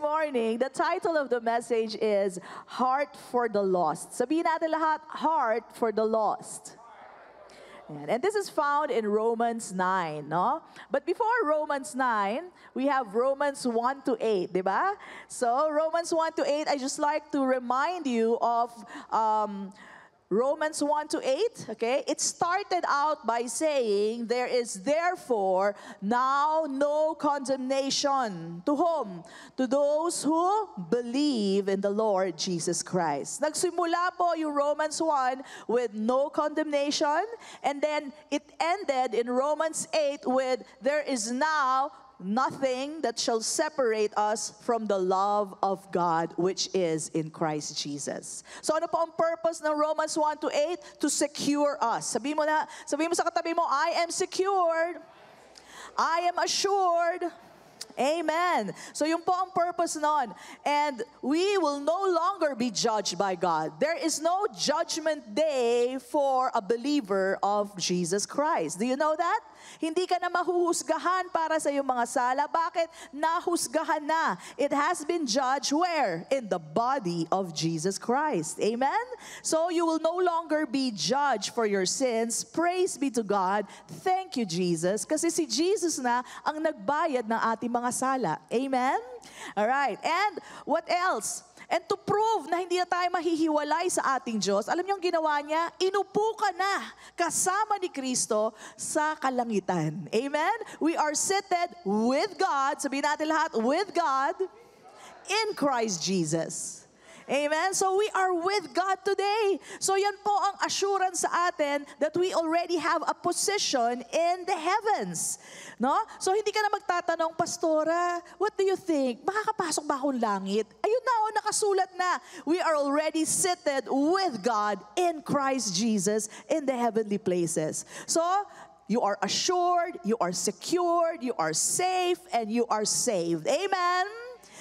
morning, the title of the message is Heart for the Lost. Sabihin natin lahat, Heart for the Lost. And this is found in Romans 9, no? But before Romans 9, we have Romans 1 to 8, di ba? So, Romans 1 to 8, I just like to remind you of Romans 1 to 8, okay? It started out by saying, there is therefore now no condemnation. To whom? To those who believe in the Lord Jesus Christ. Nagsimula po yung Romans 1 with no condemnation, and then it ended in Romans 8 with, there is now nothing that shall separate us from the love of God which is in Christ Jesus. So ano po ang purpose ng Romans 1 to 8? To secure us. Sabihin mo sa katabi mo, I am secured. I am assured. Amen. So yun po ang purpose nun. And we will no longer be judged by God. There is no judgment day for a believer of Jesus Christ. Do you know that? Hindi ka na mahuhusgahan para sa iyong mga sala. Bakit? Nahusgahan na. It has been judged where? In the body of Jesus Christ. Amen? So you will no longer be judged for your sins. Praise be to God. Thank you, Jesus. Kasi si Jesus na ang nagbayad ng ating mga sala. Amen? Alright. And what else? And to prove na hindi na tayo mahihiwalay sa ating Diyos, alam niyo ang ginawa niya? Inupo ka na kasama ni Kristo sa kalangitan. Amen? We are seated with God, sabihin natin lahat, with God in Christ Jesus. Amen? So we are with God today. So yan po ang assurance sa atin that we already have a position in the heavens. No? So hindi ka na magtatanong, Pastora, what do you think? Makakapasok ba akong langit? Ayun na, nakasulat na. We are already seated with God in Christ Jesus in the heavenly places. So, you are assured, you are secured, you are safe, and you are saved. Amen?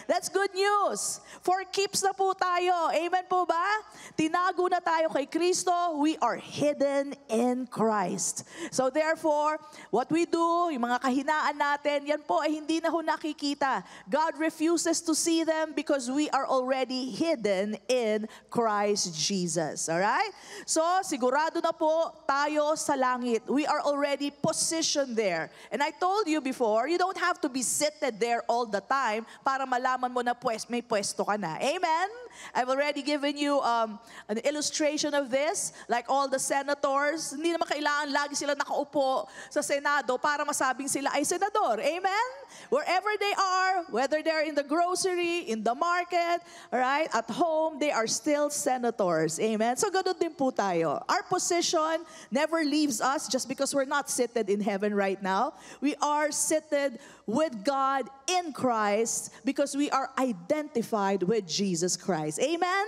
That's good news. For keeps na po tayo. Amen po ba? Tinago na tayo kay Kristo. We are hidden in Christ. So therefore, what we do, yung mga kahinaan natin, yan po ay hindi na ho nakikita. God refuses to see them because we are already hidden in Christ Jesus. Alright? So, sigurado na po tayo sa langit. We are already positioned there. And I told you before, you don't have to be seated there all the time para malaman mo na may pwesto ka na. Amen? I've already given you an illustration of this. Like all the senators, hindi naman kailangan lagi sila nakaupo sa Senado para masabing sila ay senador. Amen? Wherever they are, whether they're in the grocery, in the market, right, at home, they are still senators. Amen? So ganun din po tayo. Our position never leaves us just because we're not seated in heaven right now. We are seated with God in Christ because we are identified with Jesus Christ. Amen?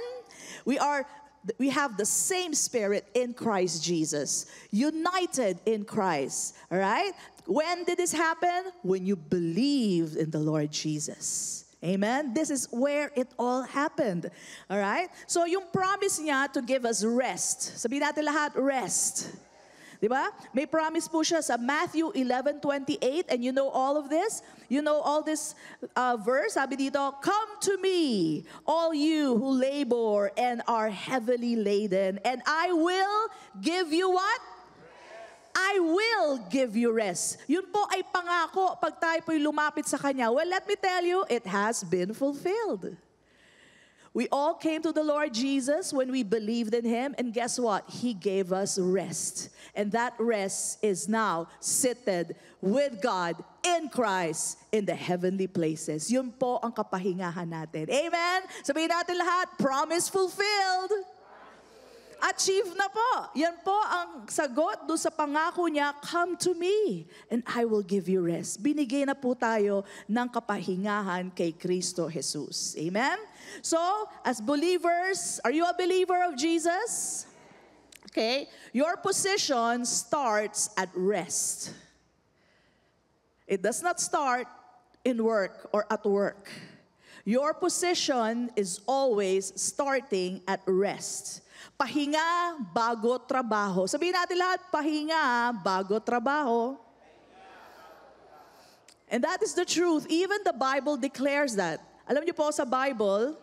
We have the same spirit in Christ Jesus, united in Christ. All right? When did this happen? When you believed in the Lord Jesus. Amen? This is where it all happened. All right? So yung promise niya to give us rest. Sabihin natin lahat, rest. Diba? May promise po siya sa Matthew 11:28, and you know all of this? You know all this verse? Sabi dito, come to me, all you who labor and are heavily laden, and I will give you what? I will give you rest. Yun po ay pangako pag tayo po'y lumapit sa Kanya. Well, let me tell you, it has been fulfilled. We all came to the Lord Jesus when we believed in Him, and guess what? He gave us rest. And that rest is now seated with God in Christ in the heavenly places. Yun po ang kapahingahan natin. Amen? Sabihin natin lahat, promise fulfilled. Achieve na po. Yan po ang sagot doon sa pangako niya, come to me and I will give you rest. Binigay na po tayo ng kapahingahan kay Kristo Jesus. Amen? So, as believers, are you a believer of Jesus? Okay? Your position starts at rest. It does not start in work or at work. Your position is always starting at rest. Pahinga bago trabaho. Sabihin natin lahat, pahinga bago trabaho. And that is the truth. Even the Bible declares that. Alam niyo po sa Bible,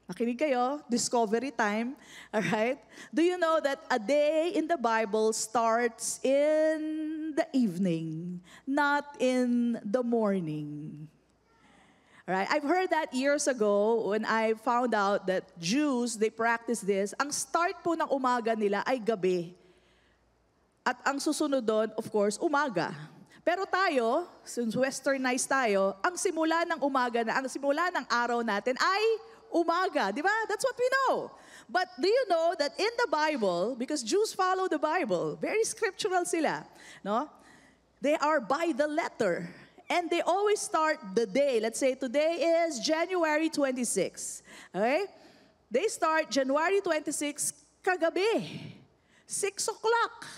makinig kayo, discovery time, all right? Do you know that a day in the Bible starts in the evening, not in the morning? All right? I've heard that years ago when I found out that Jews, they practice this. Ang start po ng umaga nila ay gabi. At ang susunod doon, of course, umaga. Pero tayo, since westernized tayo, ang simula ng umaga na, ang simula ng araw natin ay umaga, di ba? That's what we know. But do you know that in the Bible, because Jews follow the Bible, very scriptural sila, no? They are by the letter. And they always start the day. Let's say today is January 26. Okay? They start January 26 kagabi. 6 o'clock.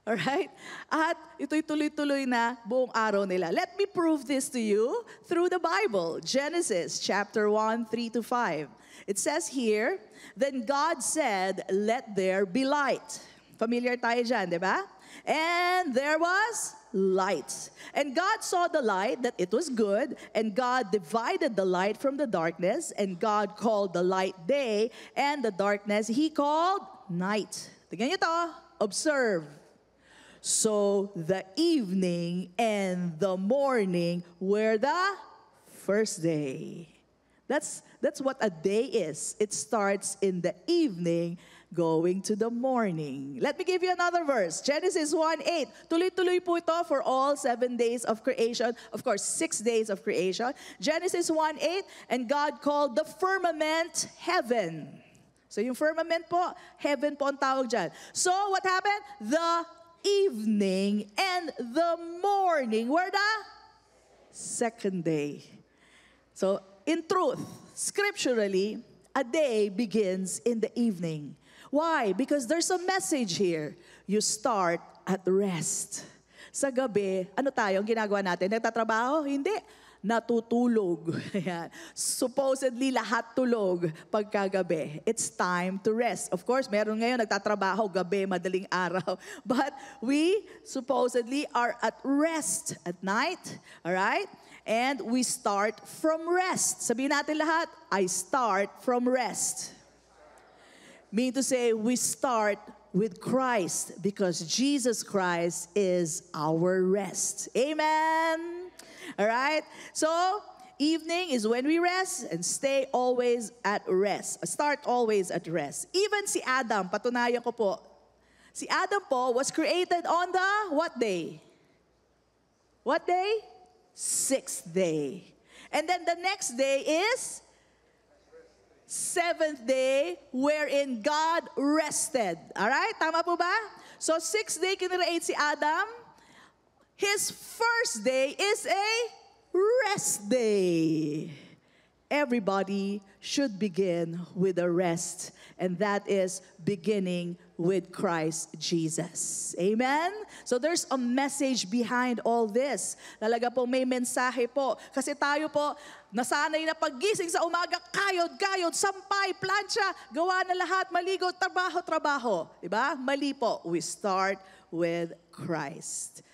Alright? At ito'y tuloy-tuloy na buong araw nila. Let me prove this to you through the Bible. Genesis chapter 1, 3-5. It says here, then God said, let there be light. Familiar tayo dyan, di ba? And there was light. And God saw the light, that it was good, and God divided the light from the darkness, and God called the light day, and the darkness He called night. Tingnan niyo to, observe. So the evening and the morning were the first day. That's what a day is. It starts in the evening going to the morning. Let me give you another verse. Genesis 1:8. Tuloy-tuloy po ito for all 7 days of creation. Of course, 6 days of creation. Genesis 1:8, and God called the firmament heaven. So yung firmament po, heaven po ang tawag dyan. So what happened? The evening and the morning were the second day. So, in truth, scripturally, a day begins in the evening. Why? Because there's a message here. You start at rest. Sa gabi, ano tayo? Ang ginagawa natin? Nagtatrabaho? Hindi. Natutulog. Supposedly, lahat tulog pagkagabi. It's time to rest. Of course, meron ngayon nagtatrabaho gabi, madaling araw. But we supposedly are at rest at night. Alright? And we start from rest. Sabihin natin lahat, I start from rest. Meaning to say, we start with Christ because Jesus Christ is our rest. Amen? All right? So, evening is when we rest and stay always at rest. Start always at rest. Even si Adam, patunayan ko po, si Adam po was created on the what day? What day? 6th day. And then the next day is 7th day wherein God rested. All right? Tama po ba? So, 6th day kinreate si Adam. His first day is a rest day. Everybody should begin with a rest, and that is beginning with Christ Jesus. Amen? So there's a message behind all this. Talaga po may mensahe po. Kasi tayo po, nasanay na paggising sa umaga, kayod, sampay, plancha, gawa na lahat, maligo, trabaho. Diba? Mali po. We start with Christ.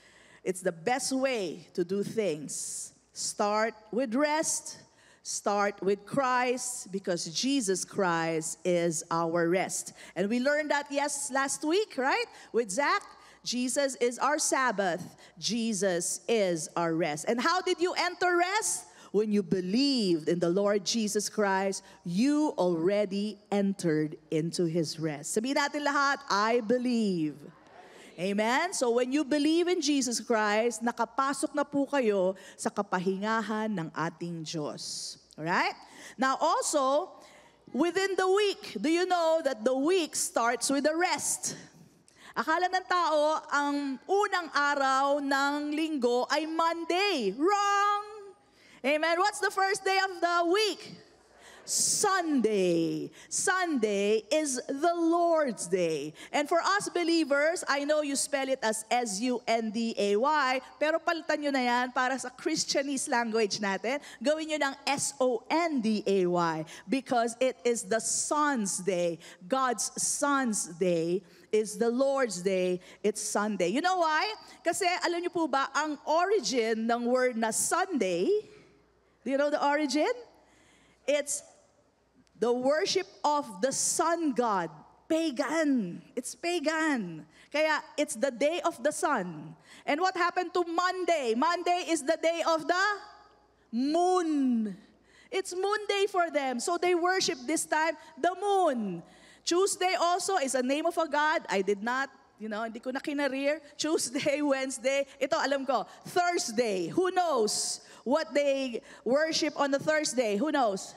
It's the best way to do things. Start with rest. Start with Christ because Jesus Christ is our rest. And we learned that, last week, right? With Zach, Jesus is our Sabbath. Jesus is our rest. And how did you enter rest? When you believed in the Lord Jesus Christ, you already entered into His rest. Sabihin natin lahat, I believe. Amen? So when you believe in Jesus Christ, nakapasok na po kayo sa kapahingahan ng ating Diyos. Alright? Now also, within the week, do you know that the week starts with a rest? Akala ng tao, ang unang araw ng linggo ay Monday. Wrong! Amen? What's the first day of the week? Sunday. Sunday is the Lord's Day. And for us believers, I know you spell it as S-U-N-D-A-Y, pero palitan nyo na yan para sa Christianese language natin. Gawin nyo ng S-O-N-D-A-Y because it is the Son's Day. God's Son's Day is the Lord's Day. It's Sunday. You know why? Kasi alam nyo po ba, ang origin ng word na Sunday, do you know the origin? It's the worship of the sun god. Pagan. It's pagan. Kaya it's the day of the sun. And what happened to Monday? Monday is the day of the moon. It's moon day for them. So they worship this time the moon. Tuesday also is a name of a god. I did not, hindi ko na kinareer. Tuesday, Wednesday. Ito alam ko. Thursday. Who knows what they worship on the Thursday? Who knows?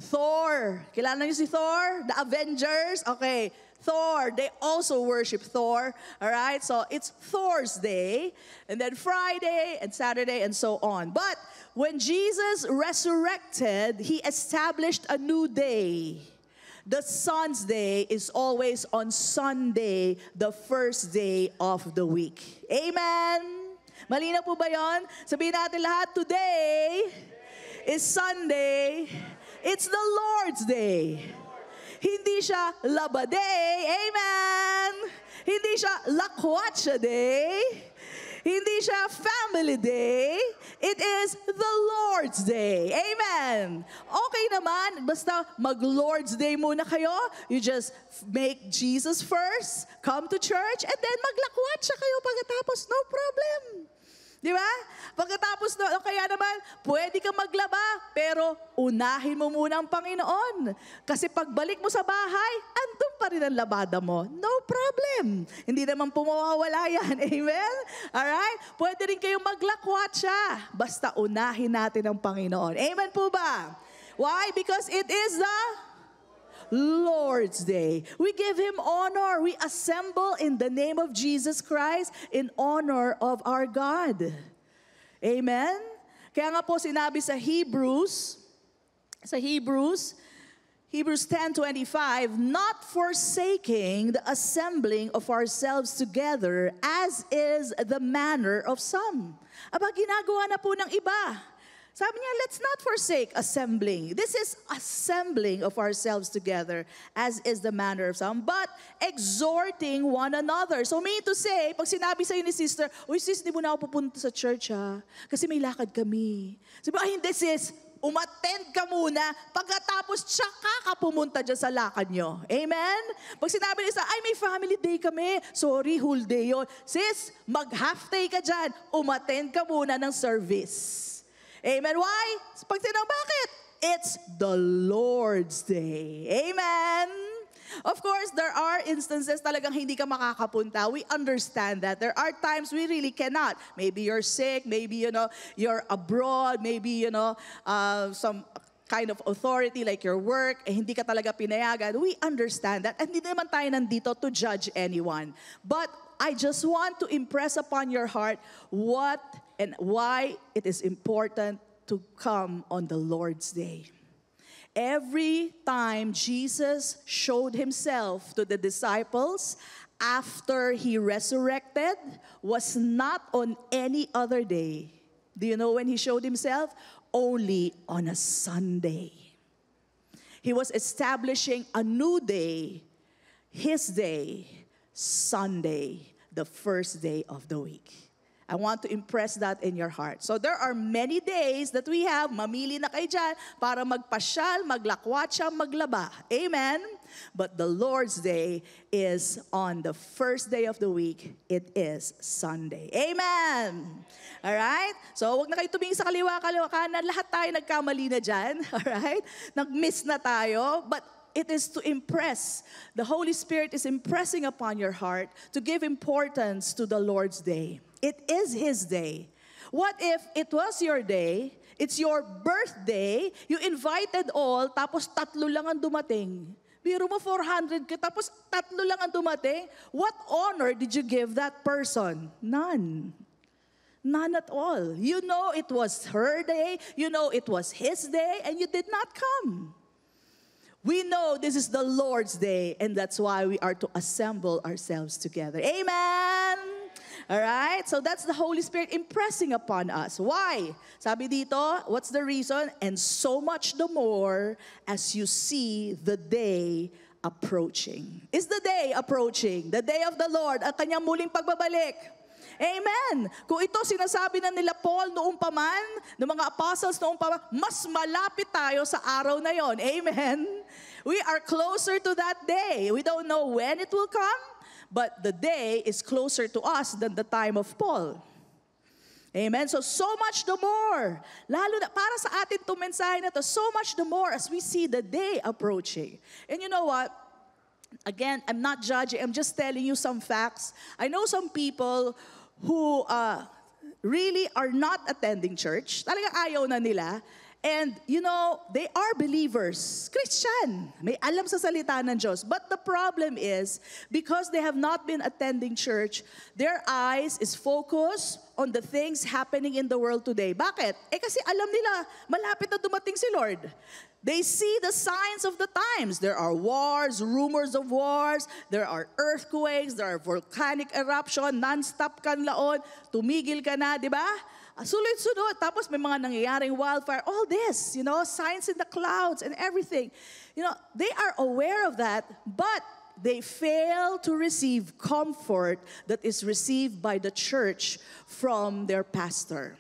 Thor. Kilala niyo si Thor? The Avengers? Okay. Thor. They also worship Thor. Alright? So it's Thor's Day. And then Friday and Saturday and so on. But when Jesus resurrected, He established a new day. The Son's Day is always on Sunday, the first day of the week. Amen? Malinaw po ba yun? Sabihin natin lahat, today is Sunday. It's the Lord's Day. Hindi siya Laba Day. Amen. Hindi siya Lakwatsa Day. Hindi siya Family Day. It is the Lord's Day. Amen. Okay naman, basta mag-Lord's Day muna kayo. You just make Jesus first, come to church, and then maglakwatsa kayo pagkatapos. No problem. Di ba? Pagkatapos kaya naman, pwede ka maglaba, pero unahin mo muna ang Panginoon. Kasi pagbalik mo sa bahay, andun pa rin ang labada mo. No problem. Hindi naman pumawawala yan. Amen? Alright? Pwede rin kayong maglakwatsa. Basta unahin natin ang Panginoon. Amen po ba? Why? Because it is the Lord's Day. We give Him honor. We assemble in the name of Jesus Christ in honor of our God. Amen? Kaya nga po sinabi sa Hebrews 10:25, not forsaking the assembling of ourselves together as is the manner of some. Aba, ginagawa na po ng iba. Sabi niya, let's not forsake assembling. This is assembling of ourselves together, as is the manner of some, but exhorting one another. So meaning to say, pag sinabi sa'yo ni sister, uy sis, di mo na ako pupunta sa church ha, kasi may lakad kami. Sabi, ay hindi sis, umattend ka muna, pagkatapos tsaka ka pumunta dyan sa lakad nyo. Amen? Pag sinabi nila, ay may family day kami, sorry, whole day yun. Sis, mag-half day ka dyan, umattend ka muna ng service. Amen. Why? Pag tinanong, bakit? It's the Lord's Day. Amen. Of course, there are instances talagang hindi ka makakapunta. We understand that. There are times we really cannot. Maybe you're sick. Maybe, you're abroad. Maybe, some kind of authority like your work, hindi ka talaga pinayagan. We understand that. And hindi naman tayo nandito to judge anyone. But I just want to impress upon your heart what and why it is important to come on the Lord's Day. Every time Jesus showed Himself to the disciples after He resurrected was not on any other day. Do you know when He showed Himself? Only on a Sunday. He was establishing a new day, His day, Sunday, the first day of the week. I want to impress that in your heart. So there are many days that we have, mamili na kayo dyan, para magpasyal, maglakwatsa, maglaba. Amen? But the Lord's Day is on the first day of the week. It is Sunday. Amen? Alright? So wag na kayo tumingin sa kaliwa kanan. Lahat tayo nagkamali na dyan. Alright? Nag-miss na tayo. But it is to impress. The Holy Spirit is impressing upon your heart to give importance to the Lord's Day. It is His day. What if it was your day, it's your birthday, you invited all, tapos 3 lang ang dumating? Biro mo 400 ka, tapos 3 lang ang dumating? What honor did you give that person? None. None at all. You know it was her day, you know it was his day, and you did not come. We know this is the Lord's Day, and that's why we are to assemble ourselves together. Amen! Alright? So that's the Holy Spirit impressing upon us. Why? Sabi dito, what's the reason? And so much the more as you see the day approaching. Is the day approaching? The day of the Lord, ang kanyang muling pagbabalik. Amen. Kung ito sinasabi na nila Paul noong paman, ng mga apostles noong paman, mas malapit tayo sa araw na yon. Amen. We are closer to that day. We don't know when it will come, but the day is closer to us than the time of Paul. Amen. So much the more. Lalo na, para sa atin itong mensahe na to, so much the more as we see the day approaching. And you know what? Again, I'm not judging. I'm just telling you some facts. I know some people who really are not attending church. Talagang ayaw na nila. And, you know, they are believers. Christian. May alam sa salita ng Diyos. But the problem is, because they have not been attending church, their eyes is focused on the things happening in the world today. Bakit? Kasi alam nila, malapit na dumating si Lord. They see the signs of the times. There are wars, rumors of wars. There are earthquakes. There are volcanic eruption. Non-stop kan laon. Tumigil ka na, di ba? Sulit-sunod. Tapos may mga nangyayaring wildfire. All this, you know, signs in the clouds and everything. You know, they are aware of that, but they fail to receive comfort that is received by the church from their pastor.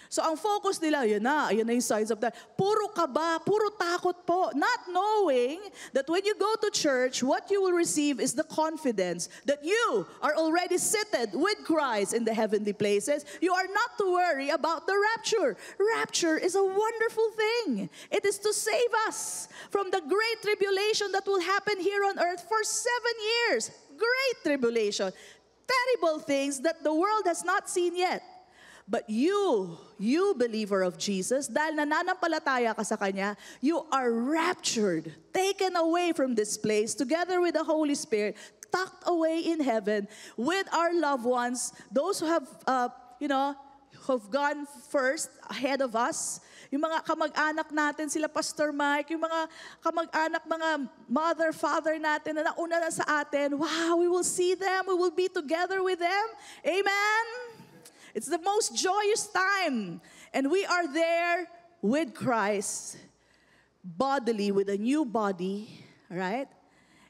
So ang focus nila, yun na yung signs of that. Puro kaba, puro takot po. Not knowing that when you go to church, what you will receive is the confidence that you are already seated with Christ in the heavenly places. You are not to worry about the rapture. Rapture is a wonderful thing. It is to save us from the great tribulation that will happen here on earth for 7 years. Great tribulation. Terrible things that the world has not seen yet. But you believer of Jesus, dahil nananampalataya ka sa Kanya, you are raptured, taken away from this place, together with the Holy Spirit, tucked away in heaven with our loved ones, those who have, who've gone first ahead of us. Yung mga kamag-anak natin, sila Pastor Mike, yung mga kamag-anak, mga mother, father natin na nauna na sa atin, wow, we will see them, we will be together with them. Amen? It's the most joyous time. And we are there with Christ, bodily, with a new body, right?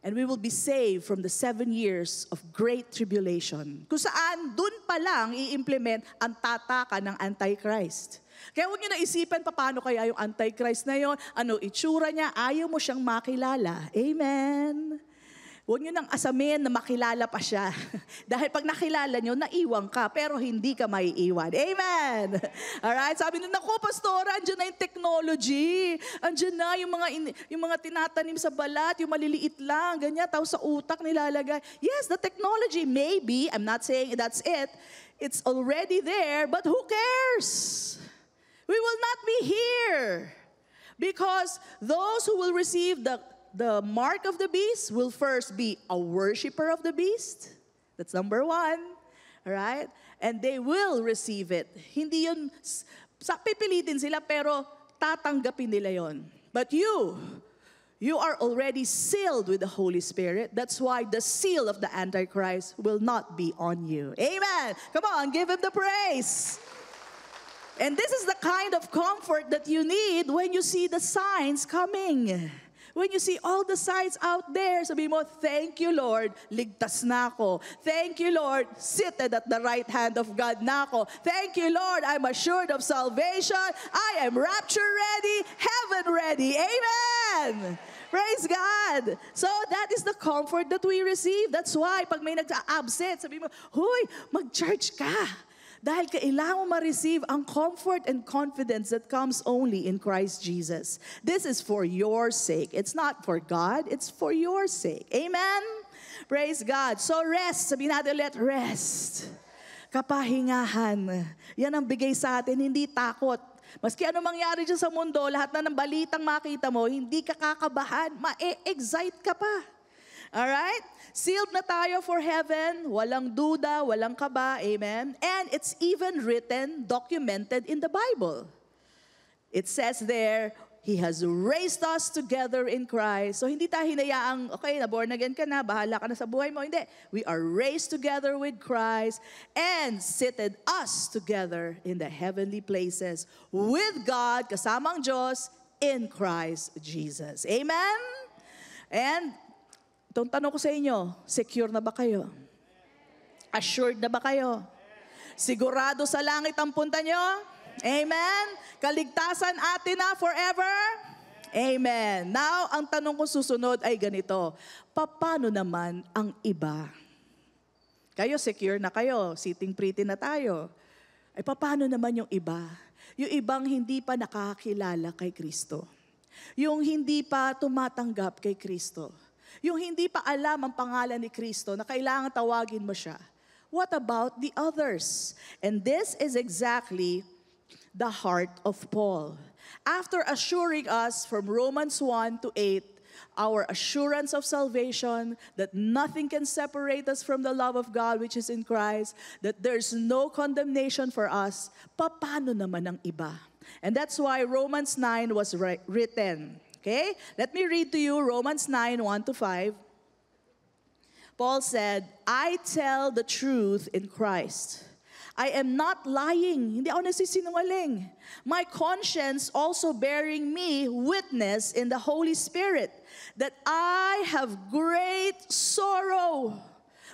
And we will be saved from the 7 years of great tribulation. Kung saan, dun pa lang i-implement ang tataka ng Antichrist. Kaya huwag nyo na isipan paano kaya yung Antichrist na yon, ano itsura niya, ayaw mo siyang makilala. Amen. Huwag nyo nang asamin na makilala pa siya. Dahil pag nakilala nyo, naiwan ka, pero hindi ka maiiwan. Amen! Alright? Sabi nyo, naku, pastora, andyan na yung technology. Andyan na yung mga tinatanim sa balat, yung maliliit lang, ganyan, tapos sa utak nilalagay. Yes, the technology, maybe, I'm not saying that's it. It's already there, but who cares? We will not be here. Because those who will receive the mark of the beast will first be a worshiper of the beast. That's number 1. All right? And they will receive it. Hindi yun, pipilitin sila pero tatanggapin nila yon. But you are already sealed with the Holy Spirit. That's why the seal of the Antichrist will not be on you. Amen. Come on, give him the praise. And this is the kind of comfort that you need when you see the signs coming. When you see all the signs out there, sabi mo, thank you, Lord, ligtas na ako. Thank you, Lord, seated at the right hand of God na ako. Thank you, Lord, I'm assured of salvation. I am rapture ready, heaven ready. Amen! Praise God! So that is the comfort that we receive. That's why, pag may nag-absent, sabi mo, huy, mag-church ka. Dahil kailangan mo ma-receive ang comfort and confidence that comes only in Christ Jesus. This is for your sake. It's not for God, it's for your sake. Amen? Praise God. So rest. Sabihin natin ulit, rest. Kapahingahan. Yan ang bigay sa atin, hindi takot. Maski ano mangyari dyan sa mundo, lahat na ng balitang makita mo, hindi ka kakabahan, ma-excite ka pa. Alright? Sealed na tayo for heaven, walang duda, walang kaba, amen? And it's even written, documented in the Bible. It says there, He has raised us together in Christ. So hindi tayo hinayaang, okay, na-born again ka na, bahala ka na sa buhay mo. Hindi. We are raised together with Christ and seated us together in the heavenly places with God, kasamang Diyos, in Christ Jesus. Amen? And itong tanong ko sa inyo, secure na ba kayo? Assured na ba kayo? Sigurado sa langit ang punta nyo? Amen? Kaligtasan atin na forever? Amen. Now, ang tanong ko susunod ay ganito. Paano naman ang iba? Kayo, secure na kayo. Sitting pretty na tayo. Ay paano naman yung iba? Yung ibang hindi pa nakakilala kay Kristo. Yung hindi pa tumatanggap kay Kristo. Yung hindi pa alam ang pangalan ni Kristo na kailangan tawagin mo siya. What about the others? And this is exactly the heart of Paul. After assuring us from Romans 1 to 8, our assurance of salvation, that nothing can separate us from the love of God which is in Christ, that there's no condemnation for us, paano naman ang iba? And that's why Romans 9 was written. Okay? Let me read to you Romans 9, 1 to 5. Paul said, I tell the truth in Christ. I am not lying. Hindi ako nagsisinungaling. My conscience also bearing me witness in the Holy Spirit that I have great sorrow.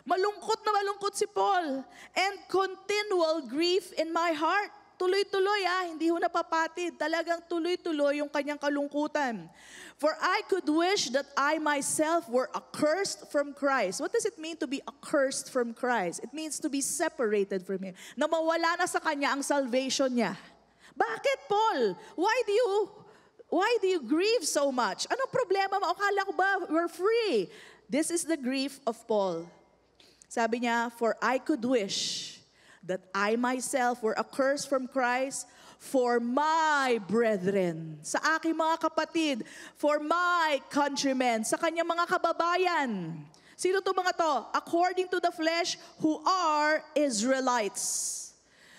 Malungkot na malungkot si Paul. And continual grief in my heart. Tuloy-tuloy hindi ho napapatid. Talagang tuloy-tuloy yung kanyang kalungkutan. For I could wish that I myself were accursed from Christ. What does it mean to be accursed from Christ? It means to be separated from Him. Na mawala na sa Kanya ang salvation niya. Bakit, Paul? Why do you grieve so much? Anong problema mo? Akala ko ba we're free? This is the grief of Paul. Sabi niya, for I could wish that I myself were accursed from Christ for my brethren, sa aking mga kapatid, for my countrymen, sa kanyang mga kababayan. Sino to mga to? According to the flesh, who are Israelites.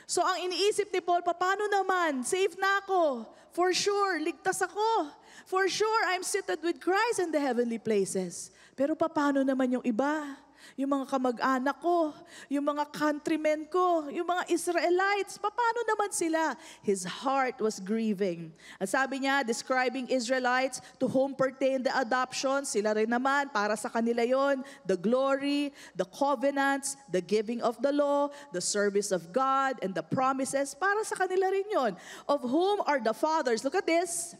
So ang iniisip ni Paul, paano naman? Safe na ako. For sure, ligtas ako. For sure, I'm seated with Christ in the heavenly places. Pero paano naman yung iba? Yung mga kamag-anak ko, yung mga countrymen ko, yung mga Israelites, paano naman sila? His heart was grieving. At sabi niya, describing Israelites to whom pertain the adoption, sila rin naman, para sa kanila yon, the glory, the covenants, the giving of the law, the service of God, and the promises, para sa kanila rin yon. Of whom are the fathers, look at this,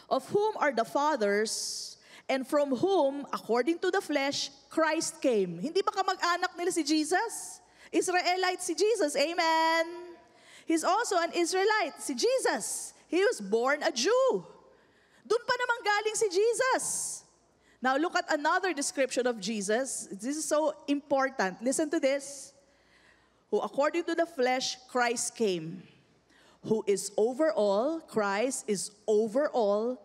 of whom are the fathers, and from whom, according to the flesh, Christ came. Hindi ba kamag-anak nila si Jesus? Israelite si Jesus. Amen. He's also an Israelite, si Jesus. He was born a Jew. Doon pa naman galing si Jesus. Now look at another description of Jesus. This is so important. Listen to this. Who according to the flesh, Christ came. Who is over all, Christ is over all,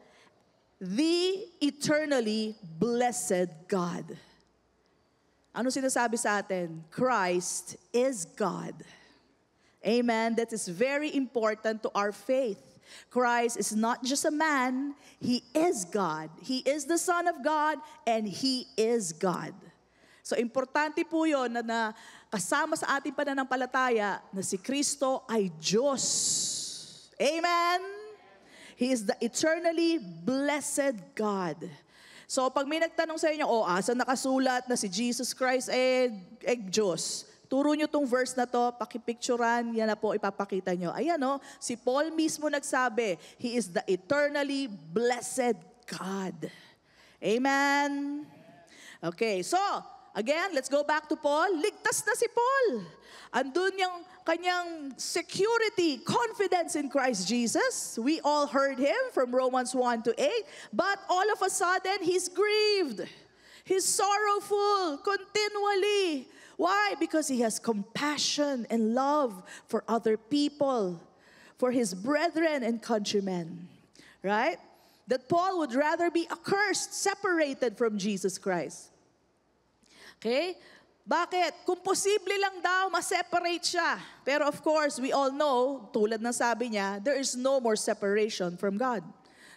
the eternally blessed God. Ano sinasabi sa atin? Christ is God. Amen. That is very important to our faith. Christ is not just a man, He is God. He is the Son of God and He is God. So importante po yun na kasama sa ating pananampalataya na si Kristo ay Diyos. Amen. He is the eternally blessed God. So pag may nagtanong sa inyo, asa nakasulat na si Jesus Christ Diyos? Turo nyo tong verse na to, pakipicturan, yan na po ipapakita nyo. Ayan si Paul mismo nagsabi, He is the eternally blessed God. Amen? Okay, so, again, let's go back to Paul. Ligtas na si Paul. Andun yung kanyang security, confidence in Christ Jesus. We all heard him from Romans 1 to 8. But all of a sudden, he's grieved. He's sorrowful continually. Why? Because he has compassion and love for other people, for his brethren and countrymen. Right? That Paul would rather be accursed, separated from Jesus Christ. Okay? Bakit? Kung posible lang daw, ma-separate siya. Pero of course, we all know, tulad ng sabi niya, there is no more separation from God.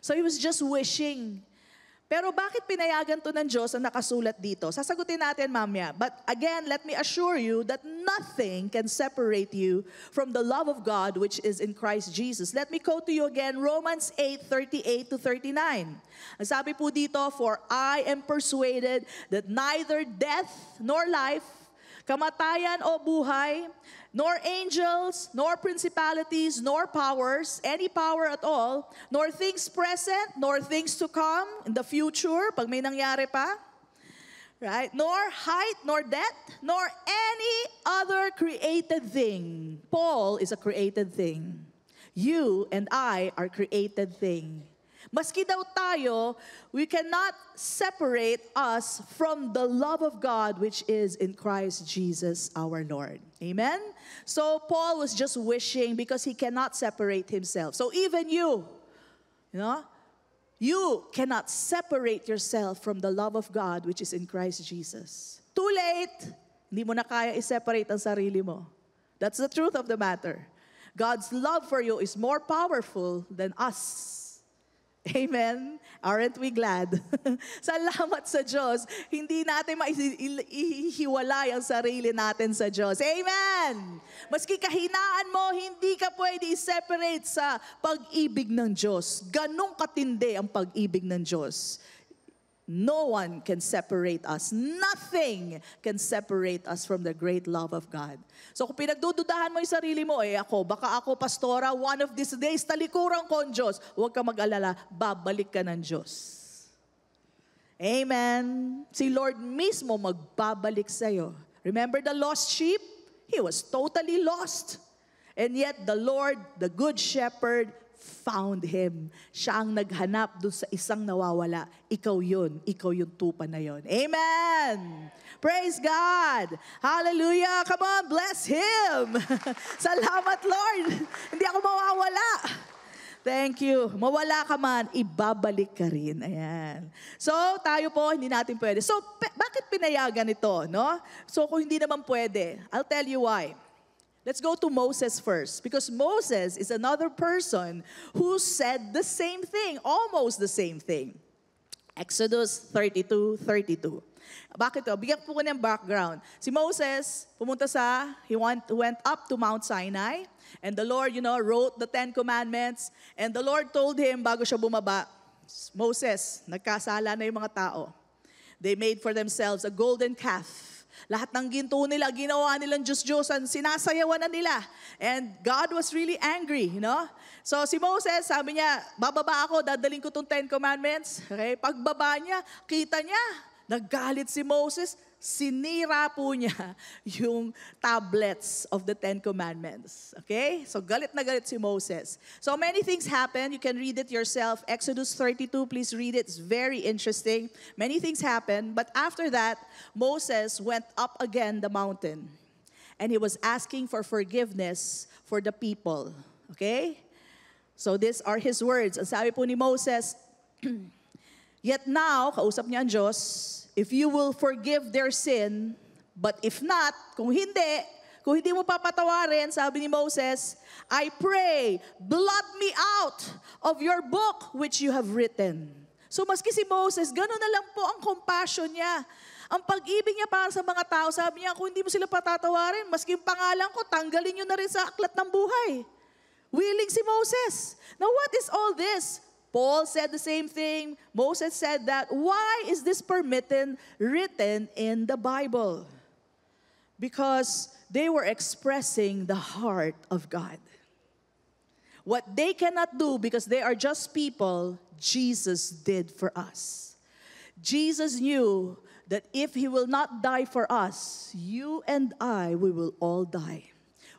So he was just wishing. Pero bakit pinayagan to ng Diyos ang nakasulat dito? Sasagutin natin mamaya. But again, let me assure you that nothing can separate you from the love of God which is in Christ Jesus. Let me quote to you again, Romans 8:38 to 39. Ang sabi po dito, for I am persuaded that neither death nor life, kamatayan o buhay, nor angels, nor principalities, nor powers, any power at all, nor things present, nor things to come in the future, pag may nangyari pa, right? Nor height, nor depth, nor any other created thing. Paul is a created thing. You and I are created thing. Maski daw tayo, we cannot separate us from the love of God which is in Christ Jesus our Lord. Amen? So Paul was just wishing because he cannot separate himself. So even you know, you cannot separate yourself from the love of God which is in Christ Jesus. Too late, hindi mo na kaya i-separate ang sarili mo. That's the truth of the matter. God's love for you is more powerful than us. Amen? Aren't we glad? Salamat sa Diyos. Hindi natin maihiwalay ang sarili natin sa Diyos. Amen! Maski kahinaan mo, hindi ka pwede i-separate sa pag-ibig ng Diyos. Ganong katindi ang pag-ibig ng Diyos. No one can separate us. Nothing can separate us from the great love of God. So kung pinagdududahan mo yung sarili mo, baka ako, pastora, one of these days, talikuran ko ang Diyos. Huwag ka mag-alala, babalik ka ng Diyos. Amen. Si Lord mismo magbabalik sa'yo. Remember the lost sheep? He was totally lost. And yet the Lord, the good shepherd, found him. Siya ang naghanap doon sa isang nawawala. Ikaw yun. Ikaw yung tupa na yun. Amen! Praise God! Hallelujah! Come on, bless Him! Salamat, Lord! Hindi ako mawawala. Thank you. Mawala ka man, ibabalik ka rin. Ayan. So, tayo po, hindi natin pwede. So, bakit pinayagan ito, no? So, kung hindi naman pwede, I'll tell you why. Let's go to Moses first, because Moses is another person who said the same thing, almost the same thing. Exodus 32:32. Bakit to? Bigyan po ko ng background. Si Moses, he went up to Mount Sinai, and the Lord, wrote the 10 Commandments, and the Lord told him, bago siya bumaba, Moses, nagkasala na yung mga tao. They made for themselves a golden calf. Lahat ng ginto nila, ginawa nilang Diyos-Diyosan, sinasayawan na nila. And God was really angry, So si Moses, sabi niya, bababa ako, dadaling ko itong 10 Commandments. Okay? Pagbaba niya, kita niya, naggalit si Moses, sinira po niya yung tablets of the 10 Commandments. Okay? So galit na galit si Moses. So many things happen. You can read it yourself. Exodus 32, please read it. It's very interesting. Many things happen. But after that, Moses went up again the mountain. And he was asking for forgiveness for the people. Okay? So these are his words. Ang sabi po ni Moses, yet now, kausap niya ang Diyos, if you will forgive their sin, but if not, kung hindi mo papatawarin, sabi ni Moses, I pray, blot me out of your book which you have written. So maski si Moses, gano'n na lang po ang compassion niya. Ang pag-ibig niya para sa mga tao, sabi niya, kung hindi mo sila patatawarin, maski yung pangalan ko, tanggalin niyo na rin sa aklat ng buhay. Willing si Moses. Now what is all this? Paul said the same thing. Moses said that. Why is this written in the Bible? Because they were expressing the heart of God. What they cannot do because they are just people, Jesus did for us. Jesus knew that if He will not die for us, you and I, we will all die.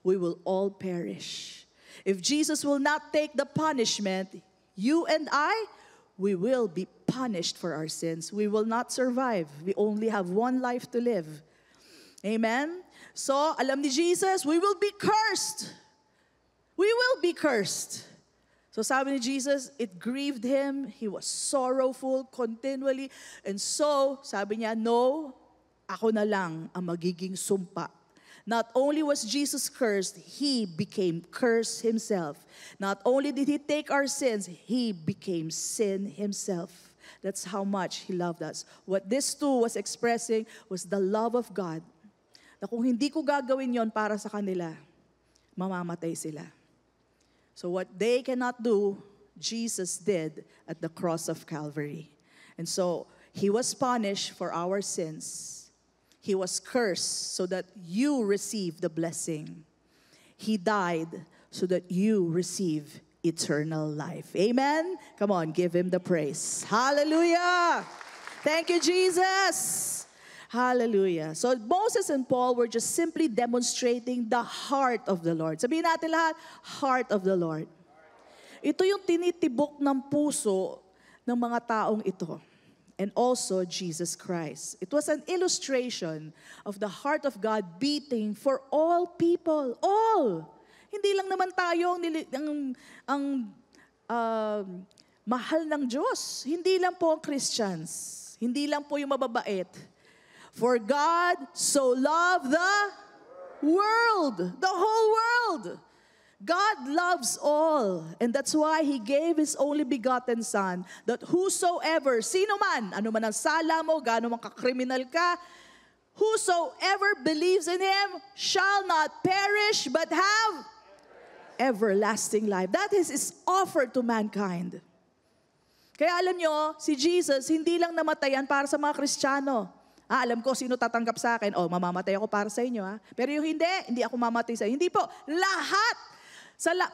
We will all perish. If Jesus will not take the punishment, you and I, we will be punished for our sins. We will not survive. We only have one life to live. Amen? So, alam ni Jesus, we will be cursed. We will be cursed. So sabi ni Jesus, it grieved Him. He was sorrowful continually. And so, sabi niya, no, ako na lang ang magiging sumpa. Not only was Jesus cursed, He became cursed Himself. Not only did He take our sins, He became sin Himself. That's how much He loved us. What this too was expressing was the love of God. Na kung hindi ko gagawin yon para sa kanila, mamamatay sila. So what they cannot do, Jesus did at the cross of Calvary. And so, He was punished for our sins. He was cursed so that you receive the blessing. He died so that you receive eternal life. Amen? Come on, give him the praise. Hallelujah! Thank you, Jesus! Hallelujah. So Moses and Paul were just simply demonstrating the heart of the Lord. Sabihin natin lahat, heart of the Lord. Ito yung tinitibok ng puso ng mga taong ito. And also Jesus Christ. It was an illustration of the heart of God beating for all people. All. Hindi lang naman tayo ang mahal ng Diyos. Hindi lang po ang Christians. Hindi lang po yung mababait. For God so loved the world, the whole world. God loves all. And that's why He gave His only begotten Son, that whosoever, sino man, ano man ang sala mo, gaano man kakriminal ka, whosoever believes in Him shall not perish but have everlasting life. That is offered to mankind. Kaya alam nyo, si Jesus, hindi lang namatayan para sa mga Kristiyano. Alam ko sino tatanggap sa akin. Mamamatay ako para sa inyo. Pero yung hindi ako mamatay sa inyo. Hindi po, lahat.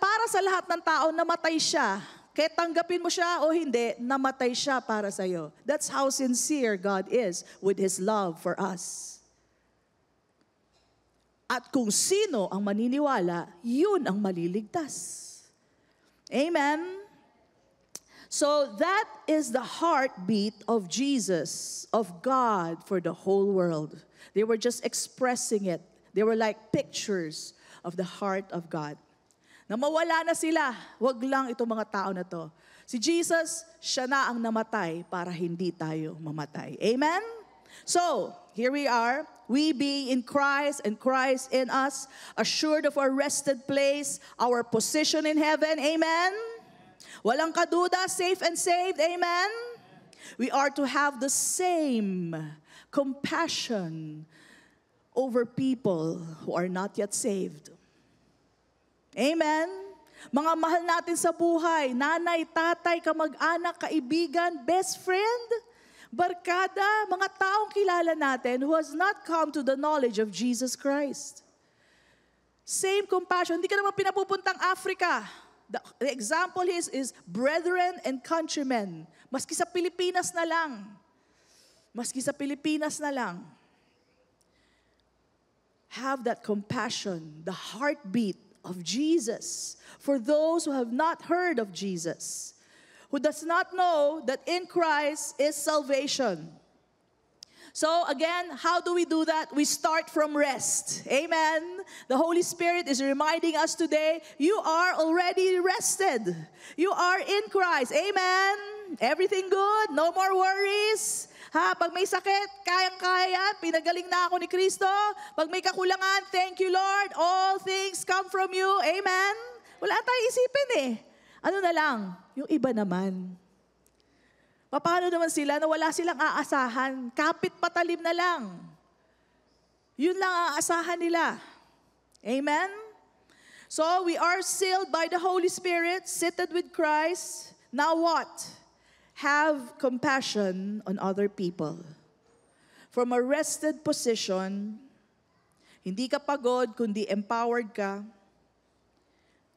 Para sa lahat ng tao, namatay siya. Kaya tanggapin mo siya o hindi, namatay siya para sa iyo. That's how sincere God is with His love for us. At kung sino ang maniniwala, yun ang maliligtas. Amen? So that is the heartbeat of Jesus, of God for the whole world. They were just expressing it. They were like pictures of the heart of God. Na mawala na sila, wag lang itong mga tao na to. Si Jesus, siya na ang namatay para hindi tayo mamatay. Amen? So, here we are. We being in Christ and Christ in us, assured of our rested place, our position in heaven. Amen? Walang kaduda, safe and saved. Amen? We are to have the same compassion over people who are not yet saved. Amen? Mga mahal natin sa buhay, nanay, tatay, kamag-anak, kaibigan, best friend, barkada, mga taong kilala natin who has not come to the knowledge of Jesus Christ. Same compassion. Hindi ka naman pinapupuntang Africa. The example is brethren and countrymen. Maski sa Pilipinas na lang. Maski sa Pilipinas na lang. Have that compassion, the heartbeat of Jesus for those who have not heard of Jesus, who does not know that in Christ is salvation. So again, how do we do that? We start from rest. Amen. The Holy Spirit is reminding us today, you are already rested. You are in Christ. Amen. Everything good? No more worries? Pag may sakit, kayang-kaya, pinagaling na ako ni Kristo. Pag may kakulangan, thank you Lord. All things come from you. Amen. Wala tayong isipin Ano na lang? Yung iba naman. Paano naman sila na wala silang aasahan? Kapit patalim na lang. Yun lang ang aasahan nila. Amen? So, we are sealed by the Holy Spirit, seated with Christ. Now what? Have compassion on other people. From a rested position, hindi ka pagod, kundi empowered ka,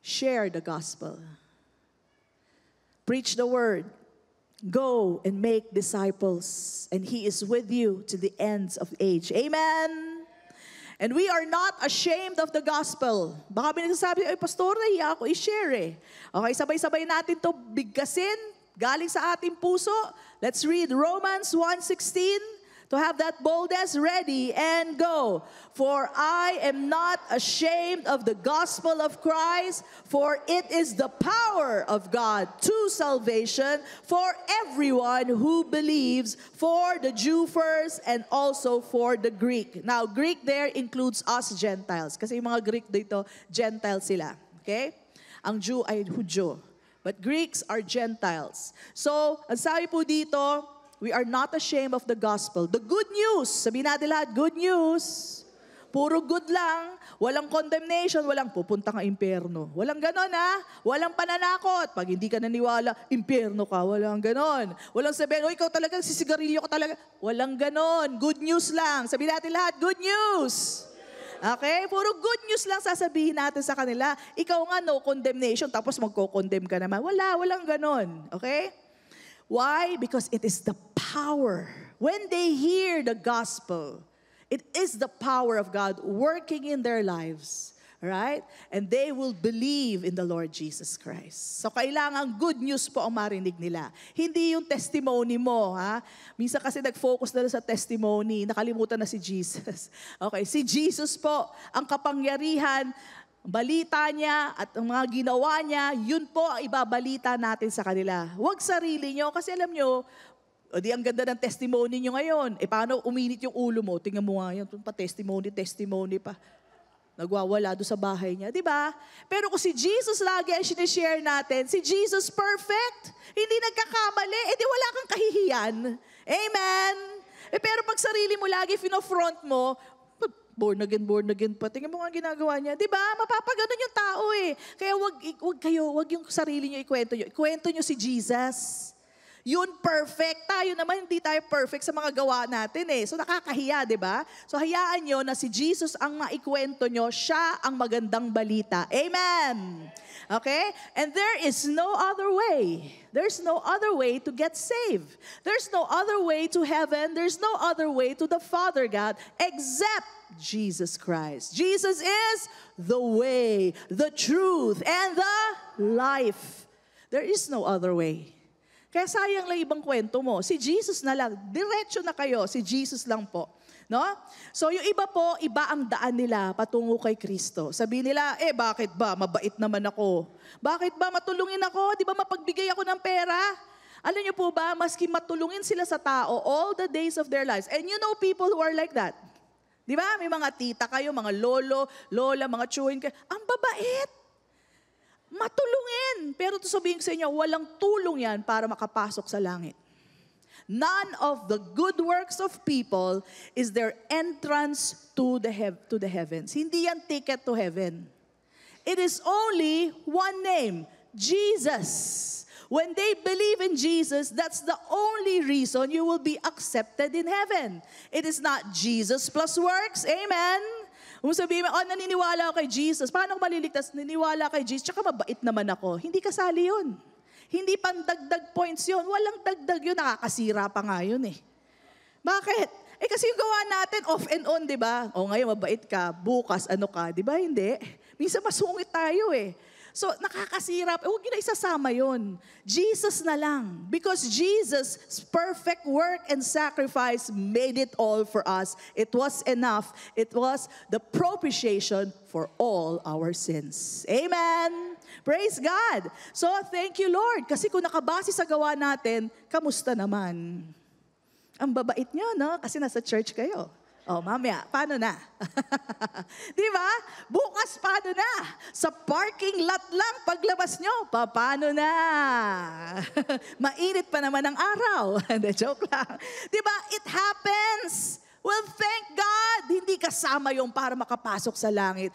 share the gospel. Preach the word. Go and make disciples, and He is with you to the ends of age. Amen? And we are not ashamed of the gospel. Baka may nagsasabi, ay pastor, nahiya ako i-share Okay, sabay-sabay natin to bigkasin, galing sa ating puso. Let's read Romans 1:16. To have that boldness ready and go. For I am not ashamed of the gospel of Christ, for it is the power of God to salvation for everyone who believes, for the Jew first and also for the Greek. Now, Greek there includes us Gentiles. Kasi yung mga Greek dito, Gentiles sila. Okay? Ang Jew ay Hudyo. But Greeks are Gentiles. So, ang sabi po dito, we are not ashamed of the gospel. The good news, sabihin natin lahat, good news. Puro good lang, walang condemnation, walang pupunta ka impyerno. Walang ganon Walang pananakot. Pag hindi ka naniwala, impyerno ka. Walang ganon. Walang sabihin, ikaw talagang sisigarilyo ka talaga. Walang ganon. Good news lang. Sabihin natin lahat, good news. Okay? Puro good news lang sasabihin natin sa kanila. Ikaw nga, no condemnation, tapos magko-condemn ka naman. Walang ganon. Okay? Why? Because it is the power. When they hear the gospel, it is the power of God working in their lives, right? And they will believe in the Lord Jesus Christ. So kailangan good news po ang marinig nila. Hindi yung testimony mo, Minsan kasi nag-focus na sa testimony, nakalimutan na si Jesus. Okay, si Jesus po, ang kapangyarihan, balita niya at ang mga ginawa niya, yun po ang ibabalita natin sa kanila. Huwag sarili nyo, kasi alam nyo, ang ganda ng testimony nyo ngayon. Paano uminit yung ulo mo? Tingnan mo nga yan, testimony pa. Nagwawala doon sa bahay niya, di ba? Pero kung si Jesus lagi ang sinishare natin, si Jesus perfect, hindi nagkakamali, di wala kang kahihiyan. Amen? Pero pag sarili mo lagi fino-front mo, born again pa. Tingnan mo nga ginagawa niya. Di ba? Mapapaganon yung tao Kaya wag yung sarili niyo ikwento niyo. Ikwento niyo si Jesus. Yun perfect. Tayo naman, hindi tayo perfect sa mga gawa natin So nakakahiya, di ba? So hayaan niyo na si Jesus ang maikwento niyo. Siya ang magandang balita. Amen! Okay? And there is no other way. There's no other way to get saved. There's no other way to heaven. There's no other way to the Father God except Jesus Christ. Jesus is the way, the truth, and the life. There is no other way. Kaya sayang lang ibang kwento mo. Si Jesus na lang. Diretso na kayo. Si Jesus lang po. No? So yung iba po, iba ang daan nila patungo kay Kristo. Sabihin nila, bakit ba? Mabait naman ako. Bakit ba matulungin ako? Di ba mapagbigay ako ng pera? Alam niyo po ba, maski matulungin sila sa tao all the days of their lives. And you know people who are like that. Di ba? May mga tita kayo, mga lolo, lola, mga chewin kayo. Ang babait. Matulungin. Pero to sabihin ko sa inyo, walang tulong yan para makapasok sa langit. None of the good works of people is their entrance to the heavens. Hindi yan ticket to heaven. It is only one name, Jesus. When they believe in Jesus, that's the only reason you will be accepted in heaven. It is not Jesus plus works. Amen? Kung sabihin mo, naniniwala ako kay Jesus. Paano ko maliligtas? Naniniwala kay Jesus, tsaka mabait naman ako. Hindi kasali yun. Hindi pandagdag points yun. Walang dagdag yun. Nakakasira pa nga yun Bakit? Kasi yung gawa natin off and on, di ba? Ngayon mabait ka, bukas ano ka, di ba? Hindi. Minsan masungit tayo So, nakakasira. Huwag nyo na isasama yun. Jesus na lang. Because Jesus' perfect work and sacrifice made it all for us. It was enough. It was the propitiation for all our sins. Amen. Praise God. So, thank you, Lord. Kasi kung nakabase sa gawa natin, kamusta naman? Ang babait nyo, no? Kasi nasa church kayo. Mamaya, paano na? Di ba? Bukas, paano na? Sa parking lot lang, paglabas nyo, paano na? Mainit pa naman ang araw. Hindi, joke lang. Di ba? It happens. Well, thank God. Hindi kasama yung para makapasok sa langit.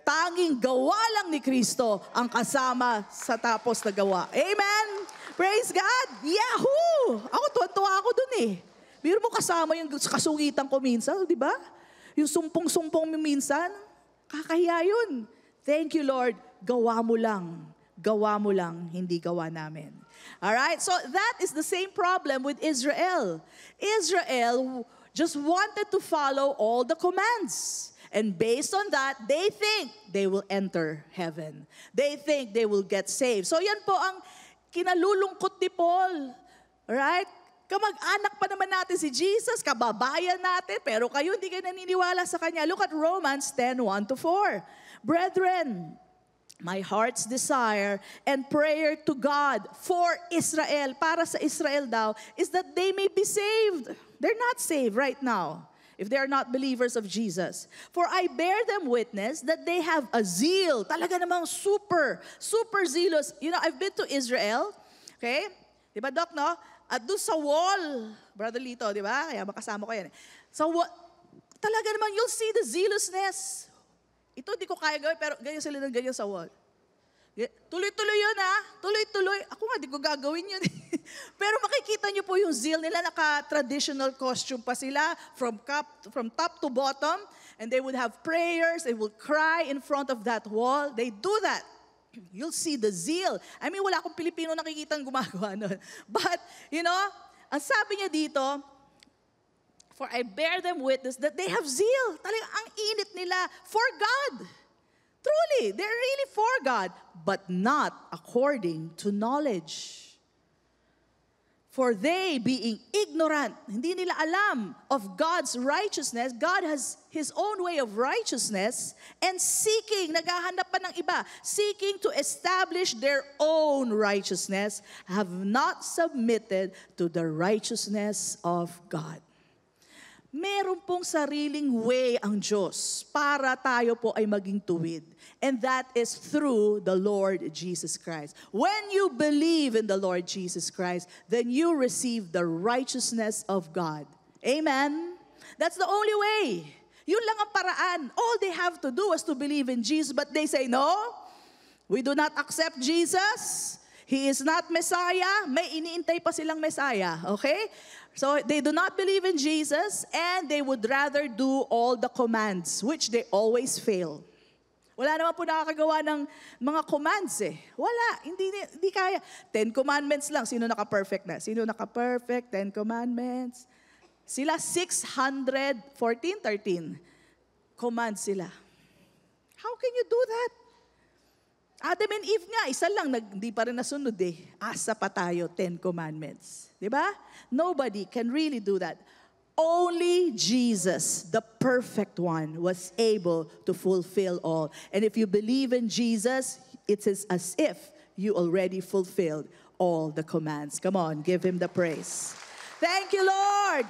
Tanging gawa lang ni Kristo ang kasama sa tapos na gawa. Amen? Praise God. Yahoo! Ako, tuwa ako dun Biro mo kasama yung kasungitan ko minsan, di ba? Yung sumpong-sumpong minsan, kakahiya yun. Thank you, Lord. Gawa mo lang. Gawa mo lang, hindi gawa namin. Alright? So that is the same problem with Israel. Israel just wanted to follow all the commands. And based on that, they think they will enter heaven. They think they will get saved. So yan po ang kinalulungkot ni Paul. Alright? Kamag-anak pa naman natin si Jesus, kababayan natin, pero kayo hindi kayo naniniwala sa Kanya. Look at Romans 10:1-4. Brethren, my heart's desire and prayer to God for Israel, para sa Israel daw, is that they may be saved. They're not saved right now, if they are not believers of Jesus. For I bear them witness that they have a zeal. Talaga namang super zealous. You know, I've been to Israel, okay? Di ba, Doc, no? At doon sa wall, Brother Lito, di ba? Kaya makasama ko yan. talaga naman, you'll see the zealousness. Ito, di ko kaya gawin, pero ganyan sila ng ganyan sa wall. Tuloy-tuloy yun, ha? Tuloy-tuloy. Ako nga, di ko gagawin yun. Pero makikita niyo po yung zeal nila, naka-traditional costume pa sila, from top to bottom, and they would have prayers, they would cry in front of that wall. They do that. You'll see the zeal. I mean, wala akong Pilipino nakikita gumagawa nun. But, ang sabi niya dito, for I bear them witness that they have zeal. Talagang ang init nila for God. Truly, they're really for God, but not according to knowledge. For they, being ignorant, hindi nila alam of God's righteousness, God has His own way of righteousness, and seeking, naghahanap pa ng iba, seeking to establish their own righteousness, have not submitted to the righteousness of God. Meron pong sariling way ang Diyos para tayo po ay maging tuwid. And that is through the Lord Jesus Christ. When you believe in the Lord Jesus Christ, then you receive the righteousness of God. Amen? That's the only way. Yun lang ang paraan. All they have to do is to believe in Jesus. But they say, no, we do not accept Jesus. He is not Messiah. May iniintay pa silang Messiah. Okay? So they do not believe in Jesus, and they would rather do all the commands, which they always fail. Wala naman po nakakagawa ng mga commands eh. Wala, hindi kaya. 10 commandments lang. Sino naka-perfect na? Sino naka-perfect? 10 commandments. Sila 613 commands sila. How can you do that? Adam and Eve nga, isa lang, hindi pa rin nasunod eh. Asa pa tayo, 10 commandments. Diba? Nobody can really do that. Only Jesus, the perfect one, was able to fulfill all. And if you believe in Jesus, it is as if you already fulfilled all the commands. Come on, give Him the praise. Thank you, Lord.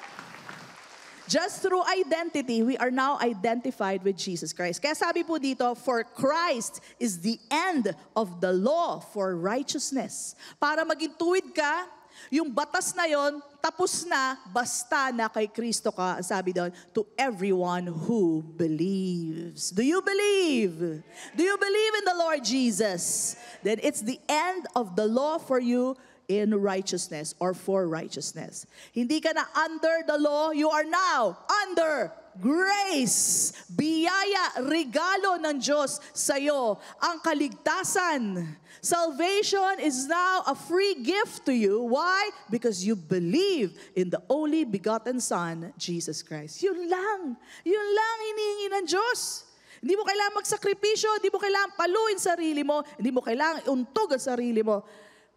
Just through identity, we are now identified with Jesus Christ. Kaya sabi po dito, for Christ is the end of the law for righteousness. Para maging tuwid ka, yung batas na yon, tapos na, basta na kay Kristo ka, sabi doon, to everyone who believes. Do you believe? Do you believe in the Lord Jesus? Then it's the end of the law for you in righteousness or for righteousness. Hindi ka na under the law, you are now under grace. Biyaya, regalo ng Diyos sa iyo, ang kaligtasan. Salvation is now a free gift to you. Why? Because you believe in the only begotten Son, Jesus Christ. Yun lang hinihingi ng Diyos. Hindi mo kailangan magsakripisyo, hindi mo kailangan paluin sarili mo, hindi mo kailangan untog ang sarili mo.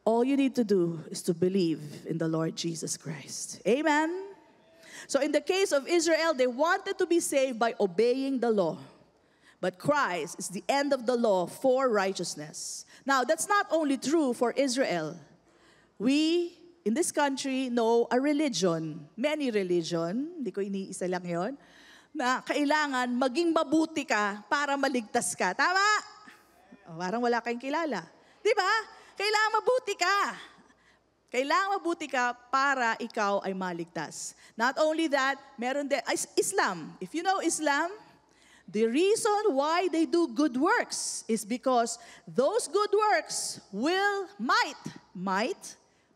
All you need to do is to believe in the Lord Jesus Christ. Amen? So in the case of Israel, they wanted to be saved by obeying the law. But Christ is the end of the law for righteousness. Now, that's not only true for Israel. We, in this country, know a religion, many religion, hindi ko iniisa lang yon, na kailangan maging mabuti ka para maligtas ka. Tama? Parang wala kayong kilala. Di ba? Kailangan mabuti ka. Kailangan mabuti ka para ikaw ay maligtas. Not only that, meron din, Islam. If you know Islam, the reason why they do good works is because those good works might,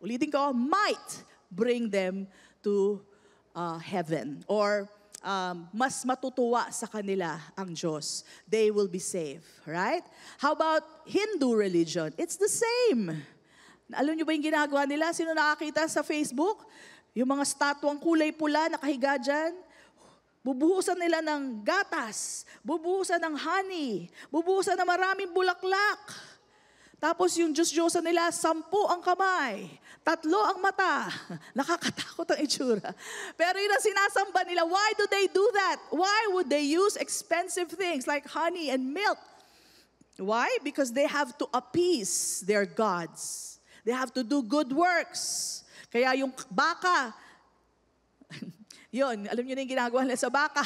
ulitin ko, might bring them to heaven. Or mas matutuwa sa kanila ang Diyos. They will be saved, right? How about Hindu religion? It's the same. Alam niyo ba yung ginagawa nila? Sino nakakita sa Facebook? Yung mga statwang kulay pula nakahiga dyan. Bubuhusan nila ng gatas, bubuhusan ng honey, bubuhusan ng maraming bulaklak. Tapos yung Diyos-Diyosan nila, 10 ang kamay, 3 ang mata. Nakakatakot ang itsura. Pero yun ang sinasamba nila. Why do they do that? Why would they use expensive things like honey and milk? Why? Because they have to appease their gods. They have to do good works. Kaya yung baka, Yun, alam niyo na yung ginagawa nila sa baka.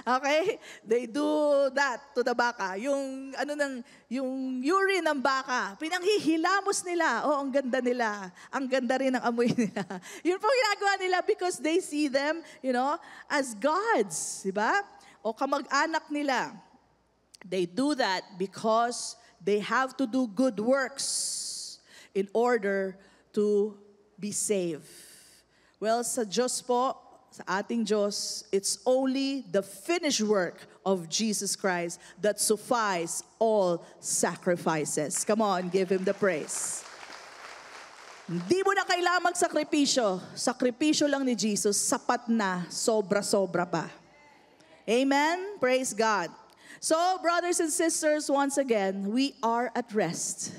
Okay? They do that to the baka. Yung, yung urine ng baka, pinanghihilamos nila. Oh, ang ganda nila. Ang ganda rin ng amoy nila. Yun po ginagawa nila because they see them, as gods. Diba? O kamag-anak nila. They do that because they have to do good works in order to be saved. Well, sa Diyos po, sa ating Diyos, it's only the finished work of Jesus Christ that suffice all sacrifices. Come on, give Him the praise. Hindi mo na kailangan magsakripisyo. Sakripisyo lang ni Jesus, sapat na, sobra-sobra pa. Amen? Praise God. So, brothers and sisters, once again, we are at rest.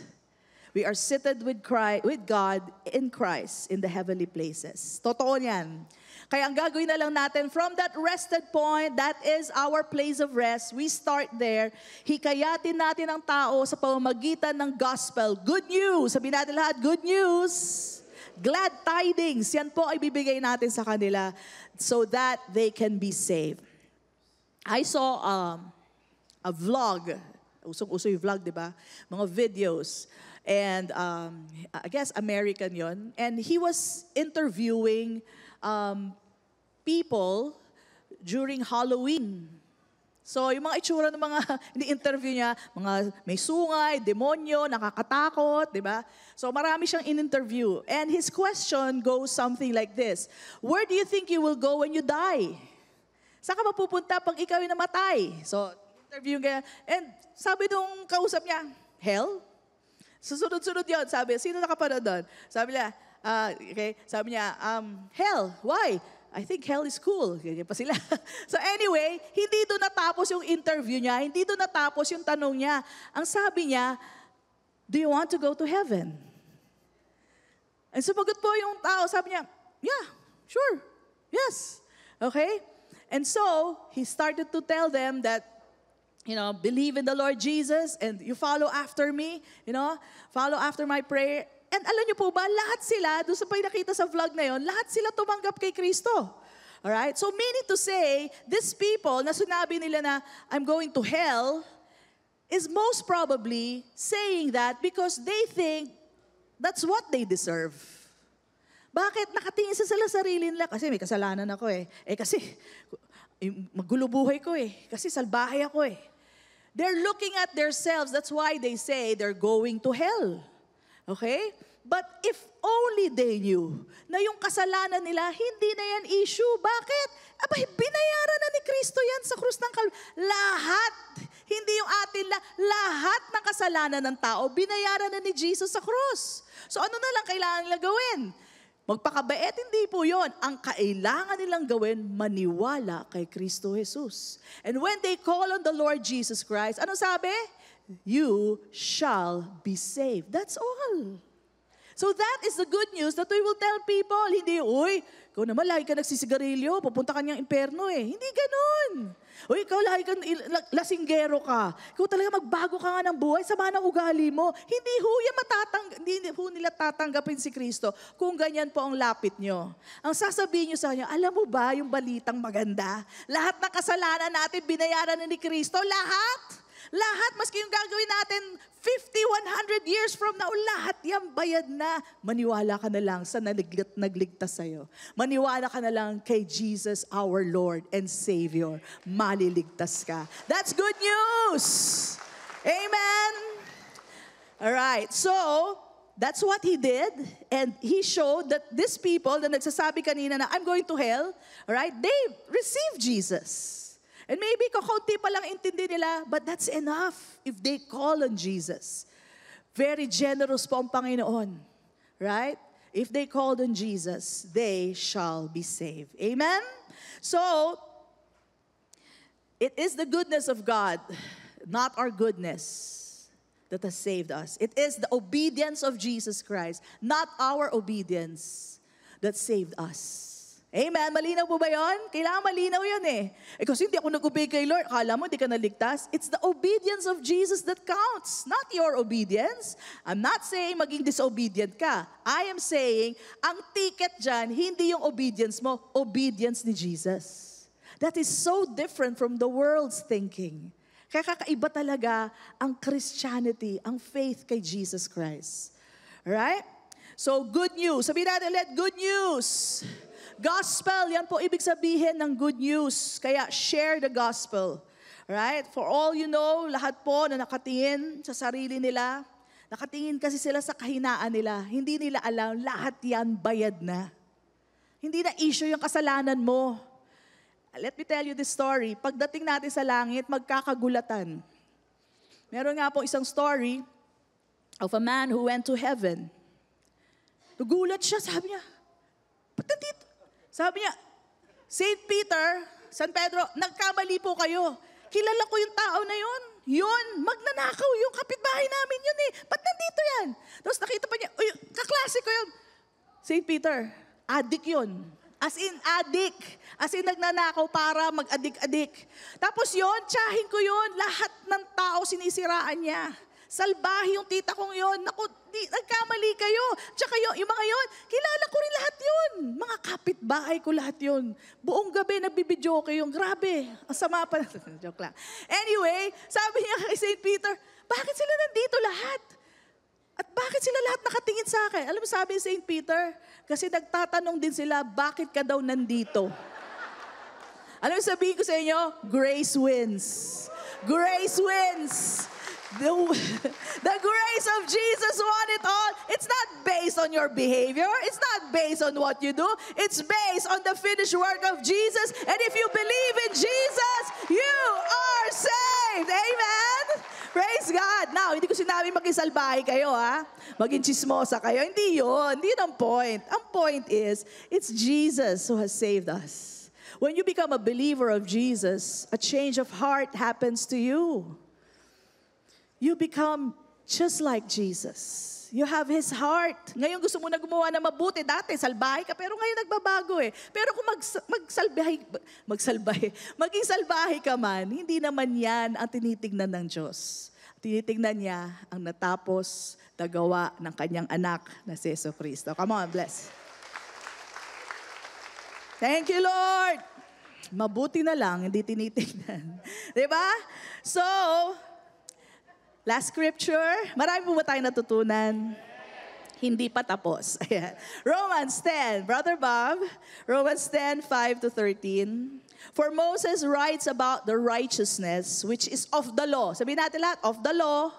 We are seated with God in Christ in the heavenly places. Totoo yan. Kaya ang gagawin na lang natin, from that rested point, that is our place of rest. We start there. Hikayatin natin ang tao sa pamamagitan ng gospel. Good news. Sabihin natin lahat, good news. Glad tidings. Yan po ay bibigay natin sa kanila so that they can be saved. I saw a vlog. Usong-uso yung vlog, di ba? Mga videos. And I guess American yon. And he was interviewing people during Halloween. So, yung mga itsura ng mga ini-interview niya, mga may sungay, demonyo, nakakatakot, di ba? So, marami siyang in-interview. And his question goes something like this: where do you think you will go when you die? Saan ka mapupunta pag ikaw ay namatay? So, interview niya. And sabi nung kausap niya, hell? Susunod-sunod yun. Sabi, sino nakapanood doon? Sabi niya, sabi niya, hell, why? I think hell is cool. Ganyan pa sila. So anyway, hindi doon natapos yung interview niya, hindi doon natapos yung tanong niya. Ang sabi niya, do you want to go to heaven? And sumagot po yung tao, sabi niya, yeah, sure, yes. Okay? And so, he started to tell them that, believe in the Lord Jesus and you follow after me, follow after my prayer. And alam niyo po ba, lahat sila, doon sa pinakita sa vlog na yon, lahat sila tumanggap kay Kristo. Alright? So meaning to say, these people na sinabi nila na, I'm going to hell, is most probably saying that because they think that's what they deserve. Bakit? Nakatingin sa sarili nila. Kasi may kasalanan ako eh. Kasi magulo buhay ko eh. Kasi salbahe ako eh. They're looking at themselves. That's why they say they're going to hell. Okay? But if only they knew na yung kasalanan nila, hindi na yan issue. Bakit? Abay, binayaran na ni Kristo yan sa krus ng Kalbaryo. Lahat, hindi yung atin, lahat ng kasalanan ng tao, binayaran na ni Jesus sa krus. So ano na lang kailangan nila gawin? Magpakabait, hindi po yon. Ang kailangan nilang gawin, maniwala kay Kristo Jesus. And when they call on the Lord Jesus Christ, ano sabi? You shall be saved. That's all. So that is the good news that we will tell people. Hindi, uy, ikaw naman lagi ka nagsisigarilyo, pupunta ka niyang imperno eh. Hindi ganun. Uy, ikaw lagi ka lasinggero ka. Ikaw talaga magbago ka nga ng buhay, sama ng ugali mo. Hindi ho nila tatanggapin si Kristo kung ganyan po ang lapit nyo. Ang sasabihin nyo sa kanya, alam mo ba yung balitang maganda? Lahat ng kasalanan natin binayaran na ni Kristo. Lahat. Lahat, maski yung gagawin natin 50, 100 years from now, lahat yan bayad na. Maniwala ka na lang sa nagligtas sa'yo. Maniwala ka na lang kay Jesus, our Lord and Savior. Maliligtas ka. That's good news! Amen? Alright, so, that's what He did. And He showed that these people na nagsasabi kanina na, I'm going to hell, alright, they received Jesus. And maybe kakaunti pa lang intindi nila, but that's enough if they call on Jesus. Very generous po ang Panginoon. Right? If they called on Jesus, they shall be saved. Amen? So, it is the goodness of God, not our goodness, that has saved us. It is the obedience of Jesus Christ, not our obedience, that saved us. Amen? Malinaw po ba yun? Kailangan malinaw yun eh. Kasi hindi ako nag-obey kay Lord. Akala mo, hindi ka naligtas. It's the obedience of Jesus that counts, not your obedience. I'm not saying maging disobedient ka. I am saying, ang ticket dyan, hindi yung obedience mo, obedience ni Jesus. That is so different from the world's thinking. Kaya kakaiba talaga ang Christianity, ang faith kay Jesus Christ. Alright? So, good news. Sabihin natin ulit, good news. Gospel, yan po ibig sabihin ng good news. Kaya share the gospel. Right? For all you know, lahat po na nakatingin sa sarili nila, nakatingin kasi sila sa kahinaan nila. Hindi nila alam, lahat yan bayad na. Hindi na issue yung kasalanan mo. Let me tell you this story. Pagdating natin sa langit, magkakagulatan. Meron nga po isang story of a man who went to heaven. Nagulat siya, sabi niya, ba't nandito? Sabi niya, St. Peter, San Pedro, nagkamali po kayo. Kilala ko yung tao na yun. Yun, magnanakaw yung kapitbahay namin yun eh. Ba't nandito yan? Tapos nakita pa niya, kaklase ko yun. St. Peter, addict yun. As in addict. As in nagnanakaw para mag-adik-adik. Tapos yun, tsahin ko yun. Lahat ng tao sinisiraan niya. Salbahe yung tita kong yun. Naku, nagkamali kayo. Tsaka yung mga yun, kilala ko rin lahat yun. Mga kapitbahay ko lahat yun. Buong gabi nagbibidyoke yung grabe. Ang sama pa. Joke lang. Anyway, sabi niya kay St. Peter, bakit sila nandito lahat? At bakit sila lahat nakatingin sa akin? Alam mo sabi ni St. Peter, kasi nagtatanong din sila, bakit ka daw nandito? Alam mo sabihin ko sa inyo, grace wins. Grace wins. The grace of Jesus won it all. It's not based on your behavior. It's not based on what you do. It's based on the finished work of Jesus. And if you believe in Jesus, you are saved. Amen? Praise God. Now, hindi ko sinabi maging salbahe kayo, ha? Maging chismosa kayo. Hindi yun. Hindi yun ang point. Ang point is, it's Jesus who has saved us. When you become a believer of Jesus, a change of heart happens to you. You become just like Jesus. You have His heart. Ngayon gusto mo na gumawa na mabuti. Dati, salbahe ka, pero ngayon nagbabago eh. Pero kung maging salbahe ka man, hindi naman yan ang tinitignan ng Diyos. Tinitignan niya ang natapos na gawa ng kanyang anak na si Jesucristo. Come on, bless. Thank you, Lord. Mabuti na lang, hindi tinitignan. Diba? So, last scripture, marami po ba tayong natutunan? Hindi pa tapos. Romans 10, Brother Bob, Romans 10, 5-13. For Moses writes about the righteousness which is of the law. Sabihin natin lahat, of the law.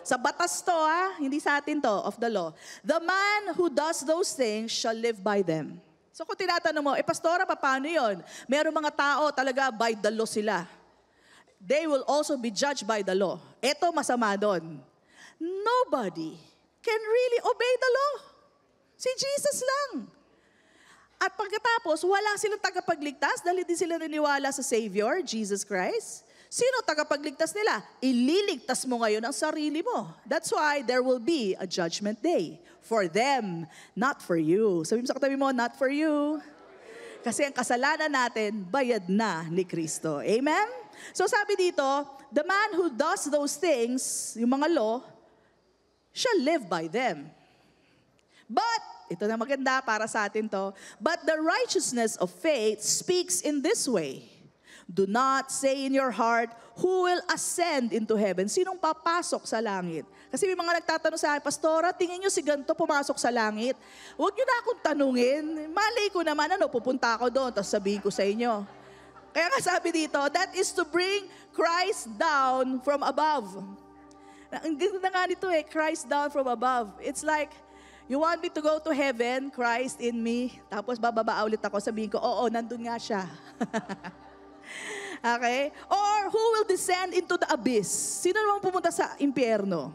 Sa batas to, ha? Hindi sa atin to, of the law. The man who does those things shall live by them. So kung tinatanong mo, pastora, paano yun? Meron mga tao talaga by the law sila. They will also be judged by the law. Ito masama doon. Nobody can really obey the law. Si Jesus lang. At pagkatapos, wala silang tagapagligtas dahil hindi sila naniwala sa Savior, Jesus Christ. Sino tagapagligtas nila? Ililigtas mo ngayon ang sarili mo. That's why there will be a judgment day. For them, not for you. Sabi mo sa katabi mo, not for you. Kasi ang kasalanan natin, bayad na ni Kristo. Amen? So sabi dito, the man who does those things, yung mga law, shall live by them. But, ito na maganda para sa atin to, but the righteousness of faith speaks in this way. Do not say in your heart, who will ascend into heaven? Sinong papasok sa langit? Kasi may mga nagtatanong sa akin, Pastora, tingin nyo si ganito pumasok sa langit? Huwag nyo na akong tanungin. Malay ko naman, pupunta ako doon, tapos sabihin ko sa inyo. Kaya nga sabi dito, that is to bring Christ down from above. Ang ganda nga nito Christ down from above. It's like, you want me to go to heaven, Christ in me, tapos bababa ulit ako, sabihin ko, oo, nandun nga siya. Okay? Or who will descend into the abyss? Sino naman pumunta sa impyerno?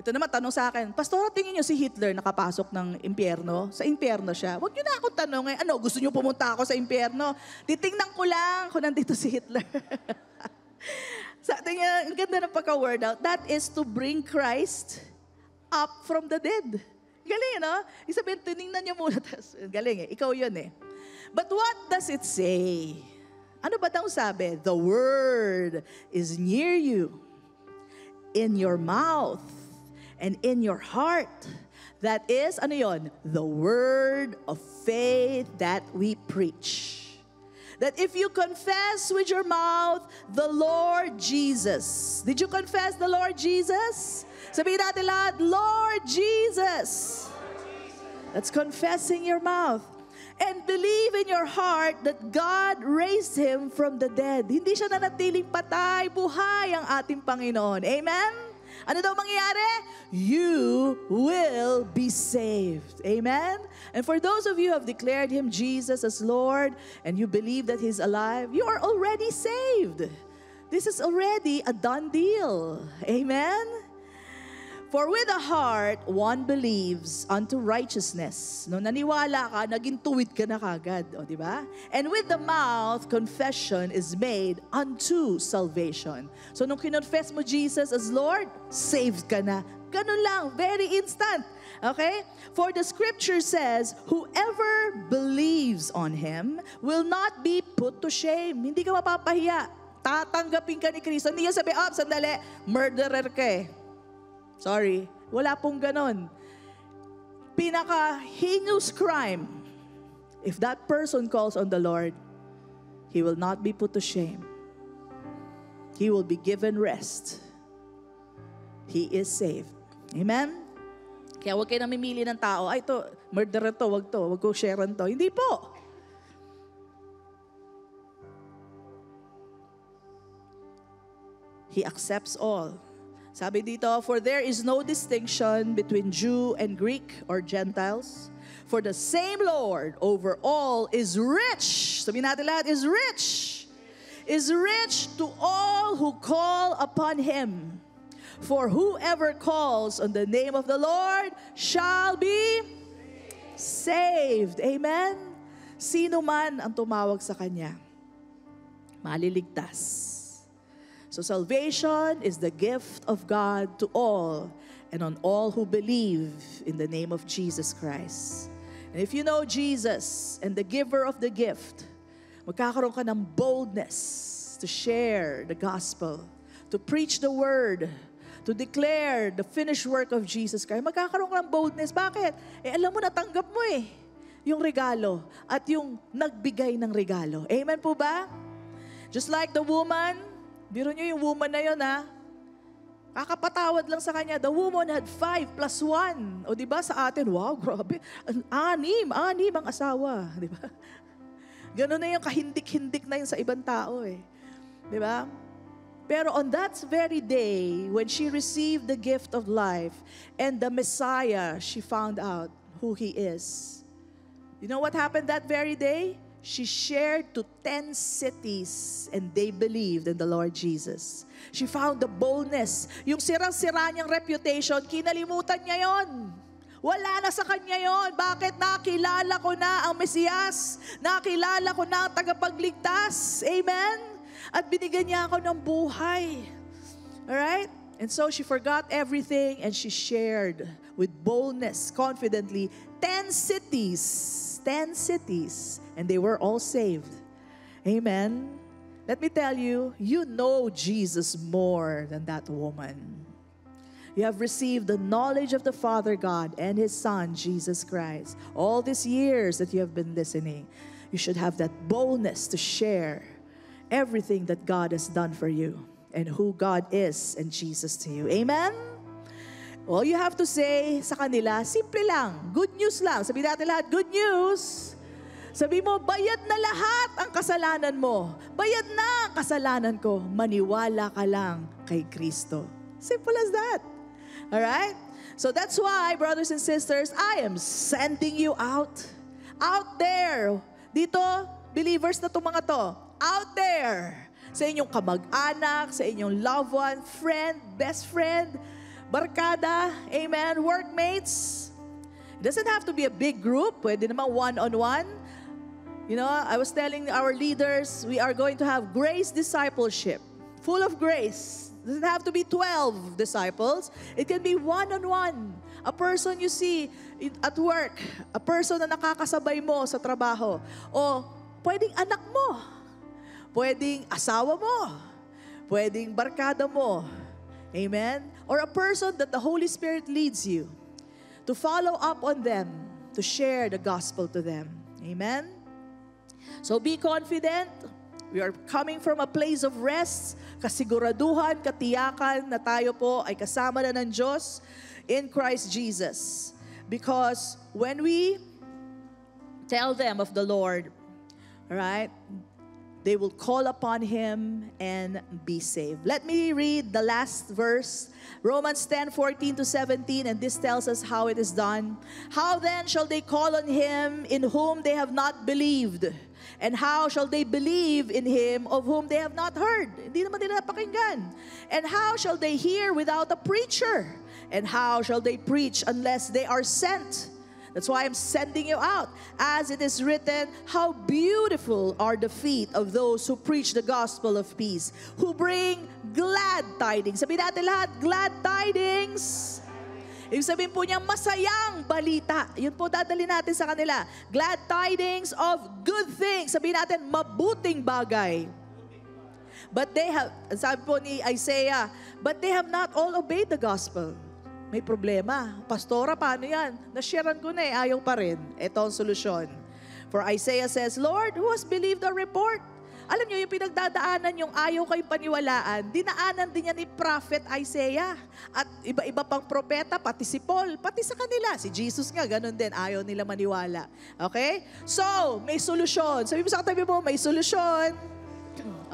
Ito naman, tanong sa akin, Pastora, tingin niyo si Hitler nakapasok ng impyerno? Sa impyerno siya. Huwag niyo na akong tanongin, gusto niyo pumunta ako sa impyerno? Titingnan ko lang kung nandito si Hitler. Sa ating, ang ganda ng pagka-word out, that is to bring Christ up from the dead. Galing, no? Isabihin, tinignan niyo muna. Galing ikaw yun But what does it say? Ano ba daw sabi? The word is near you, in your mouth, and in your heart. That is, ano yon? The word of faith that we preach. That if you confess with your mouth the Lord Jesus. Did you confess the Lord Jesus? Sabihin natin lahat, Lord Jesus. That's confessing your mouth. And believe in your heart that God raised Him from the dead. Hindi siya nanatiling patay, buhay ang ating Panginoon. Amen? Ano daw mangyayari? You will be saved. Amen? And for those of you who have declared Him Jesus as Lord and you believe that He's alive, you are already saved. This is already a done deal. Amen? For with the heart, one believes unto righteousness. No, naniwala ka, naging tuwid ka na kagad. O, di ba? And with the mouth, confession is made unto salvation. So, nung kinonfess mo Jesus as Lord, saved ka na. Ganun lang, very instant. Okay? For the scripture says, whoever believes on Him will not be put to shame. Hindi ka mapapahiya. Tatanggapin ka ni Kristo. Hindi yan sabi, sandali, murderer ka eh. Sorry, wala pong ganon. Pinaka-heinous crime, if that person calls on the Lord, he will not be put to shame. He will be given rest. He is saved. Amen? Kaya huwag kayo namimili ng tao, ay ito, murderer to, wag ko sharean to. Hindi po. He accepts all. Sabi dito, for there is no distinction between Jew and Greek or Gentiles. For the same Lord over all is rich. Sabihin natin lahat, is rich. Is rich to all who call upon Him. For whoever calls on the name of the Lord shall be saved. Amen? Sino man ang tumawag sa Kanya, maliligtas. So salvation is the gift of God to all and on all who believe in the name of Jesus Christ. And if you know Jesus and the giver of the gift, magkakaroon ka ng boldness to share the gospel, to preach the word, to declare the finished work of Jesus Christ. Magkakaroon ka ng boldness. Bakit? Alam mo, natanggap mo yung regalo at yung nagbigay ng regalo. Amen po ba? Just like the woman, biro nyo yung woman na yun, kakapatawad lang sa kanya. The woman had 5 plus 1. O diba sa atin, wow, grabe. 6 ang asawa. Diba? Ganun na yung kahindik-hindik na yun sa ibang tao Diba? Pero on that very day, when she received the gift of life and the Messiah, she found out who He is. You know what happened that very day? She shared to 10 cities and they believed in the Lord Jesus. She found the boldness. Yung sirang-sira niyang reputation, kinalimutan niya yon. Wala na sa kanya yon. Bakit? Nakilala ko na ang Mesiyas. Nakilala ko na ang tagapagligtas. Amen? At binigyan niya ako ng buhay. Alright? And so she forgot everything and she shared with boldness, confidently, 10 cities. 10 cities. And they were all saved. Amen? Let me tell you, you know Jesus more than that woman. You have received the knowledge of the Father God and His Son, Jesus Christ. All these years that you have been listening, you should have that boldness to share everything that God has done for you and who God is and Jesus to you. Amen? All you have to say sa kanila, simple lang, good news lang. Sabi natin lahat, good news. Sabi mo, bayad na lahat ang kasalanan mo. Bayad na ang kasalanan ko. Maniwala ka lang kay Kristo. Simple as that. Alright? So that's why, brothers and sisters, I am sending you out. Out there. Dito, believers na itong mga to. Out there. Sa inyong kamag-anak, sa inyong loved one, friend, best friend, barkada, amen, workmates. It doesn't have to be a big group. Pwede naman one-on-one. You know, I was telling our leaders, we are going to have grace discipleship, full of grace. It doesn't have to be 12 disciples. It can be one-on-one. A person you see at work, a person na nakakasabay mo sa trabaho, o pwedeng anak mo, pwedeng asawa mo, pwedeng barkada mo. Amen? Or a person that the Holy Spirit leads you to follow up on them, to share the gospel to them. Amen? So be confident. We are coming from a place of rest, kasiguraduhan, katiyakan na tayo po ay kasama na ng Diyos in Christ Jesus. Because when we tell them of the Lord, right, they will call upon Him and be saved. Let me read the last verse, Romans 10:14-17, and this tells us how it is done. How then shall they call on Him in whom they have not believed? And how shall they believe in Him of whom they have not heard? Hindi naman nila napakinggan. And how shall they hear without a preacher? And how shall they preach unless they are sent? That's why I'm sending you out. As it is written, how beautiful are the feet of those who preach the gospel of peace, who bring glad tidings. Sabihin natin lahat, glad tidings. Ibig sabihin po niya, masayang balita. Yun po dadali natin sa kanila. Glad tidings of good things. Sabihin natin, mabuting bagay. But they have, sabi po ni Isaiah, but they have not all obeyed the gospel. May problema. Pastora, paano yan? Nasharean ko na ayaw pa rin. Ito ang solusyon. For Isaiah says, Lord, who has believed our report? Alam niyo, yung pinagdadaanan yung ayaw kayo paniwalaan, dinaanan din yan ni Prophet Isaiah. At iba-iba pang propeta, pati si Paul, pati sa kanila. Si Jesus nga, ganun din, ayaw nila maniwala. Okay? So, may solusyon. Sabi mo sa katabi mo, may solusyon.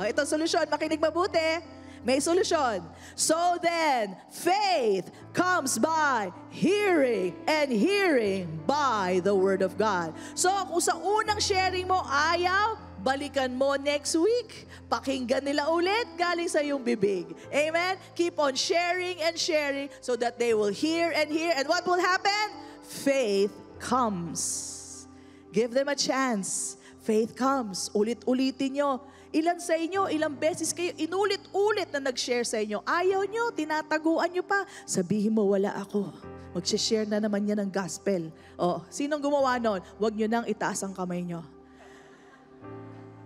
Ito ang solusyon, makinig mabuti. May solusyon. So then, faith comes by hearing, and hearing by the Word of God. So, kung sa unang sharing mo, ayaw, balikan mo next week. Pakinggan nila ulit galing sa iyong bibig. Amen? Keep on sharing and sharing so that they will hear and hear. And what will happen? Faith comes. Give them a chance. Faith comes. Ulit-ulitin nyo. Ilan sa inyo, ilang beses kayo inulit-ulit na nag-share sa inyo. Ayaw nyo, tinataguan nyo pa. Sabihin mo, wala ako. Mag-share na naman yan ng gospel. O, sinong gumawa nun? Huwag nyo nang itaas ang kamay nyo.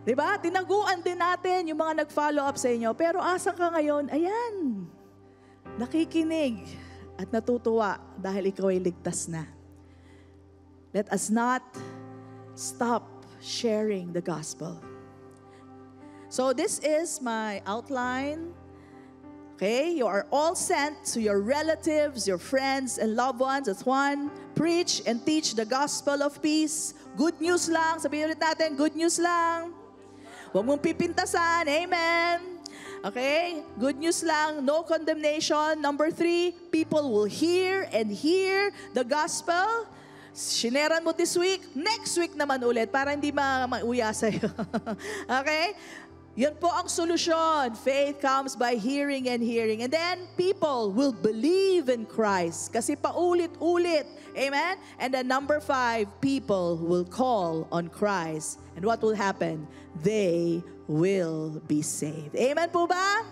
Diba? Tinaguan din natin yung mga nag-follow up sa inyo. Pero asan ka ngayon? Ayan. Nakikinig at natutuwa dahil ikaw ay ligtas na. Let us not stop sharing the gospel. So this is my outline. Okay, you are all sent to your relatives, your friends, and loved ones as one. Preach and teach the gospel of peace. Good news lang. Sabihin ulit natin, good news lang. Huwag mong pipintasan. Amen. Okay, good news lang. No condemnation. Number 3, people will hear and hear the gospel. Shineran mo this week. Next week naman ulit para hindi mauya sa'yo. Okay? Yan po ang solusyon. Faith comes by hearing and hearing. And then, people will believe in Christ. Kasi paulit-ulit. Amen? And then number 5, people will call on Christ. And what will happen? They will be saved. Amen po ba?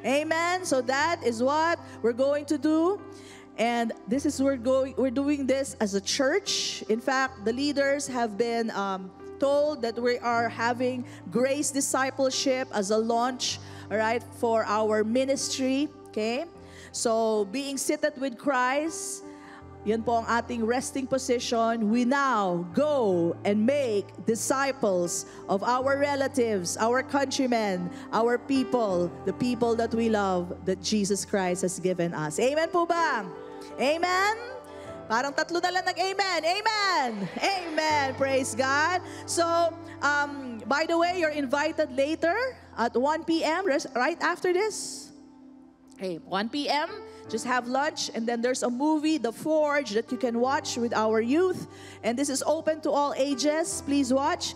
Amen? So that is what we're going to do. And this is we're doing this as a church. In fact, the leaders have been told that we are having Grace Discipleship as a launch, all right, for our ministry, okay? So, being seated with Christ, yan po ang ating resting position. We now go and make disciples of our relatives, our countrymen, our people, the people that we love, that Jesus Christ has given us. Amen po ba? Amen? Parang tatlo na lang nag-amen. Amen! Amen! Praise God. So, by the way, you're invited later at 1 p.m. right after this. Okay, 1 p.m. Just have lunch, and then there's a movie, The Forge, that you can watch with our youth. And this is open to all ages. Please watch.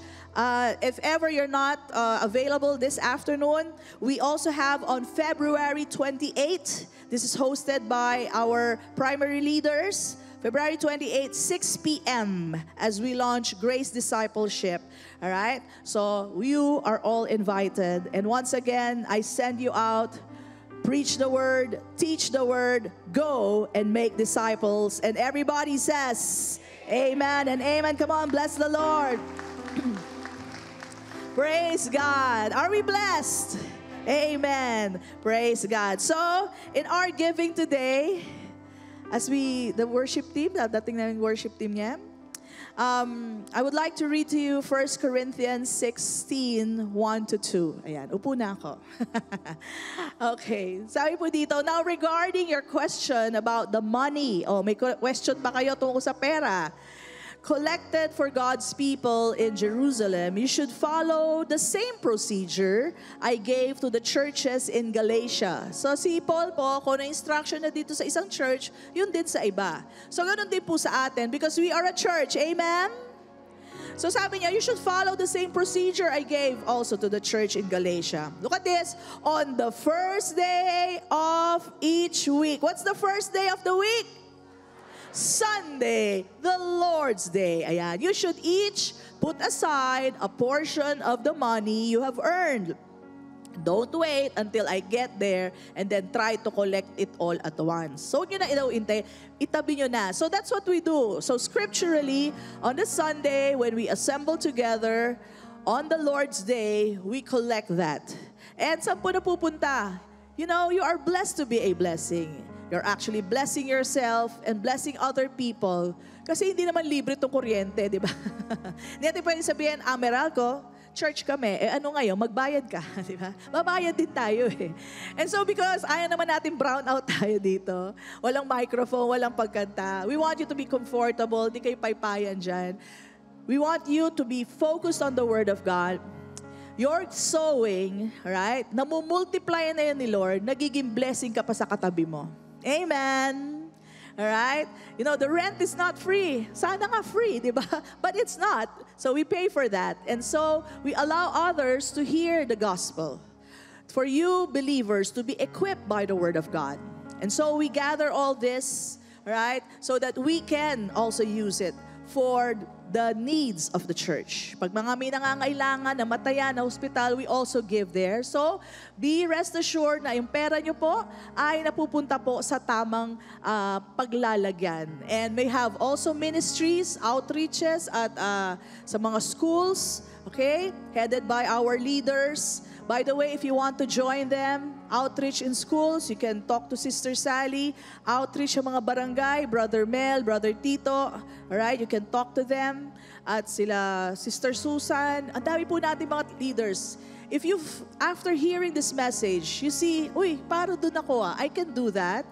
If ever you're not available this afternoon, we also have on February 28, this is hosted by our primary leaders, February 28, 6 p.m. as we launch Grace Discipleship. All right? So you are all invited. And once again, I send you out preach the word, teach the word, go and make disciples. And everybody says, amen and amen. Come on, bless the Lord. Praise God. Are we blessed? Amen. Praise God. So, in our giving today, as the worship team, dating na yung worship team niya, I would like to read to you 1 Corinthians 16, 1-2. Ayan, upo na ako. Okay, sabi po dito, now regarding your question about the money, may question ba kayo tungkol sa pera? Collected for God's people in Jerusalem, you should follow the same procedure I gave to the churches in Galatia. So si Paul po, kung na instruction na dito sa isang church, yun din sa iba. So ganun din po sa atin because we are a church. Amen? So sabi niya, you should follow the same procedure I gave also to the church in Galatia. Look at this. On the first day of each week. What's the first day of the week? Sunday, the Lord's Day. Ayan. You should each put aside a portion of the money you have earned. Don't wait until I get there and then try to collect it all at once. So, yun na itabi nyo na. So, that's what we do. So, scripturally, on the Sunday, when we assemble together, on the Lord's Day, we collect that. And saan po napupunta? You know, you are blessed to be a blessing. You're actually blessing yourself and blessing other people. Kasi hindi naman libre itong kuryente, di ba? Hindi natin pwede sabihin, Meralco, church kami. Ano ngayon, magbayad ka, di ba? Babayad din tayo eh. And so because ayaw naman natin brown out tayo dito, walang microphone, walang pagkanta. We want you to be comfortable, di kayo paypayan dyan. We want you to be focused on the Word of God. Your sowing, right? Namumultiply na yan ni Lord, nagiging blessing ka pa sa katabi mo. Amen. All right? You know, the rent is not free. Sana nga free, di ba? But it's not. So we pay for that. And so we allow others to hear the gospel. For you believers to be equipped by the Word of God. And so we gather all this, right? So that we can also use it for the needs of the church. Pag mga may nangangailangan, namatayan na hospital, we also give there. So, be rest assured na yung pera nyo po ay napupunta po sa tamang paglalagyan. And may have also ministries, outreaches at sa mga schools, okay? Headed by our leaders. By the way, if you want to join them, outreach in schools, you can talk to Sister Sally. Outreach sa mga barangay, Brother Mel, Brother Tito. Alright, you can talk to them. At sila, Sister Susan. Ang dami po natin mga leaders. If you, after hearing this message, you see, uy, parang doon ako I can do that.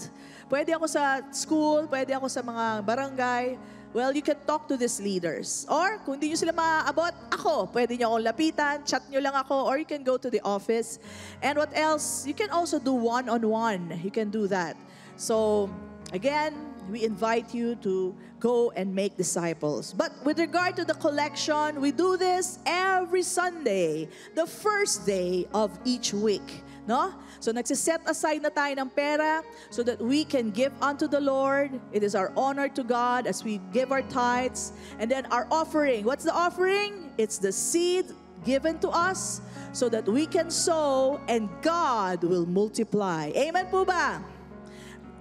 Pwede ako sa school, pwede ako sa mga barangay. Well, you can talk to these leaders. Or, kung hindi nyo sila maaabot, ako, pwede nyo akong lapitan, chat nyo lang ako, or you can go to the office. And what else? You can also do one-on-one. You can do that. So, again, we invite you to go and make disciples. But with regard to the collection, we do this every Sunday, the first day of each week. No? So nagsiset aside na tayo ng pera so that we can give unto the Lord. It is our honor to God as we give our tithes. And then our offering. What's the offering? It's the seed given to us so that we can sow and God will multiply. Amen po ba?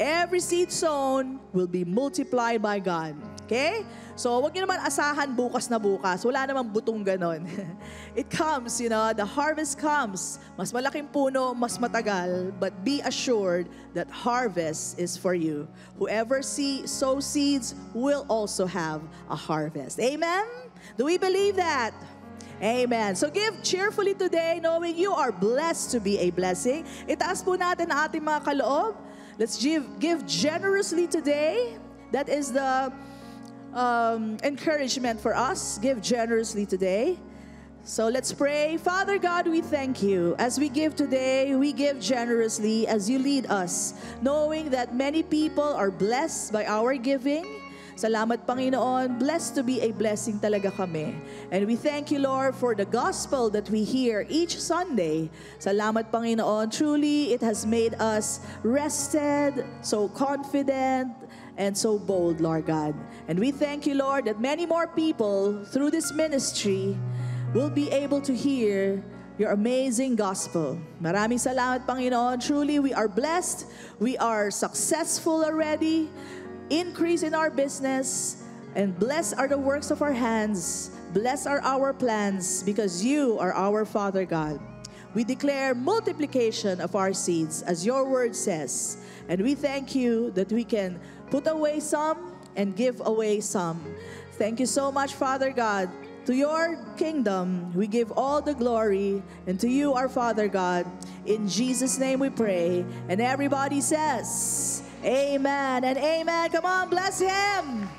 Every seed sown will be multiplied by God. Okay? So, wag niyo naman asahan bukas na bukas. Wala namang butong ganon. It comes, you know, the harvest comes. Mas malaking puno, mas matagal. But be assured that harvest is for you. Whoever sows seeds will also have a harvest. Amen? Do we believe that? Amen. So give cheerfully today knowing you are blessed to be a blessing. Itaas po natin ang ating mga kaloob. Let's give generously today. That is the encouragement for us. Give generously today. So let's pray. Father God, we thank you. As we give today, we give generously as you lead us, knowing that many people are blessed by our giving. Salamat, Panginoon. Blessed to be a blessing talaga kami. And we thank you, Lord, for the gospel that we hear each Sunday. Salamat, Panginoon. Truly, it has made us rested, so confident, and so bold, Lord God. And we thank you, Lord, that many more people through this ministry will be able to hear your amazing gospel. Maraming salamat, Panginoon. Truly, we are blessed. We are successful already. Increase in our business. And blessed are the works of our hands. Blessed are our plans because you are our Father God. We declare multiplication of our seeds as your word says. And we thank you that we can put away some and give away some. Thank you so much, Father God. To your kingdom, we give all the glory. And to you, our Father God, in Jesus' name we pray. And everybody says, amen and amen. Come on, bless him.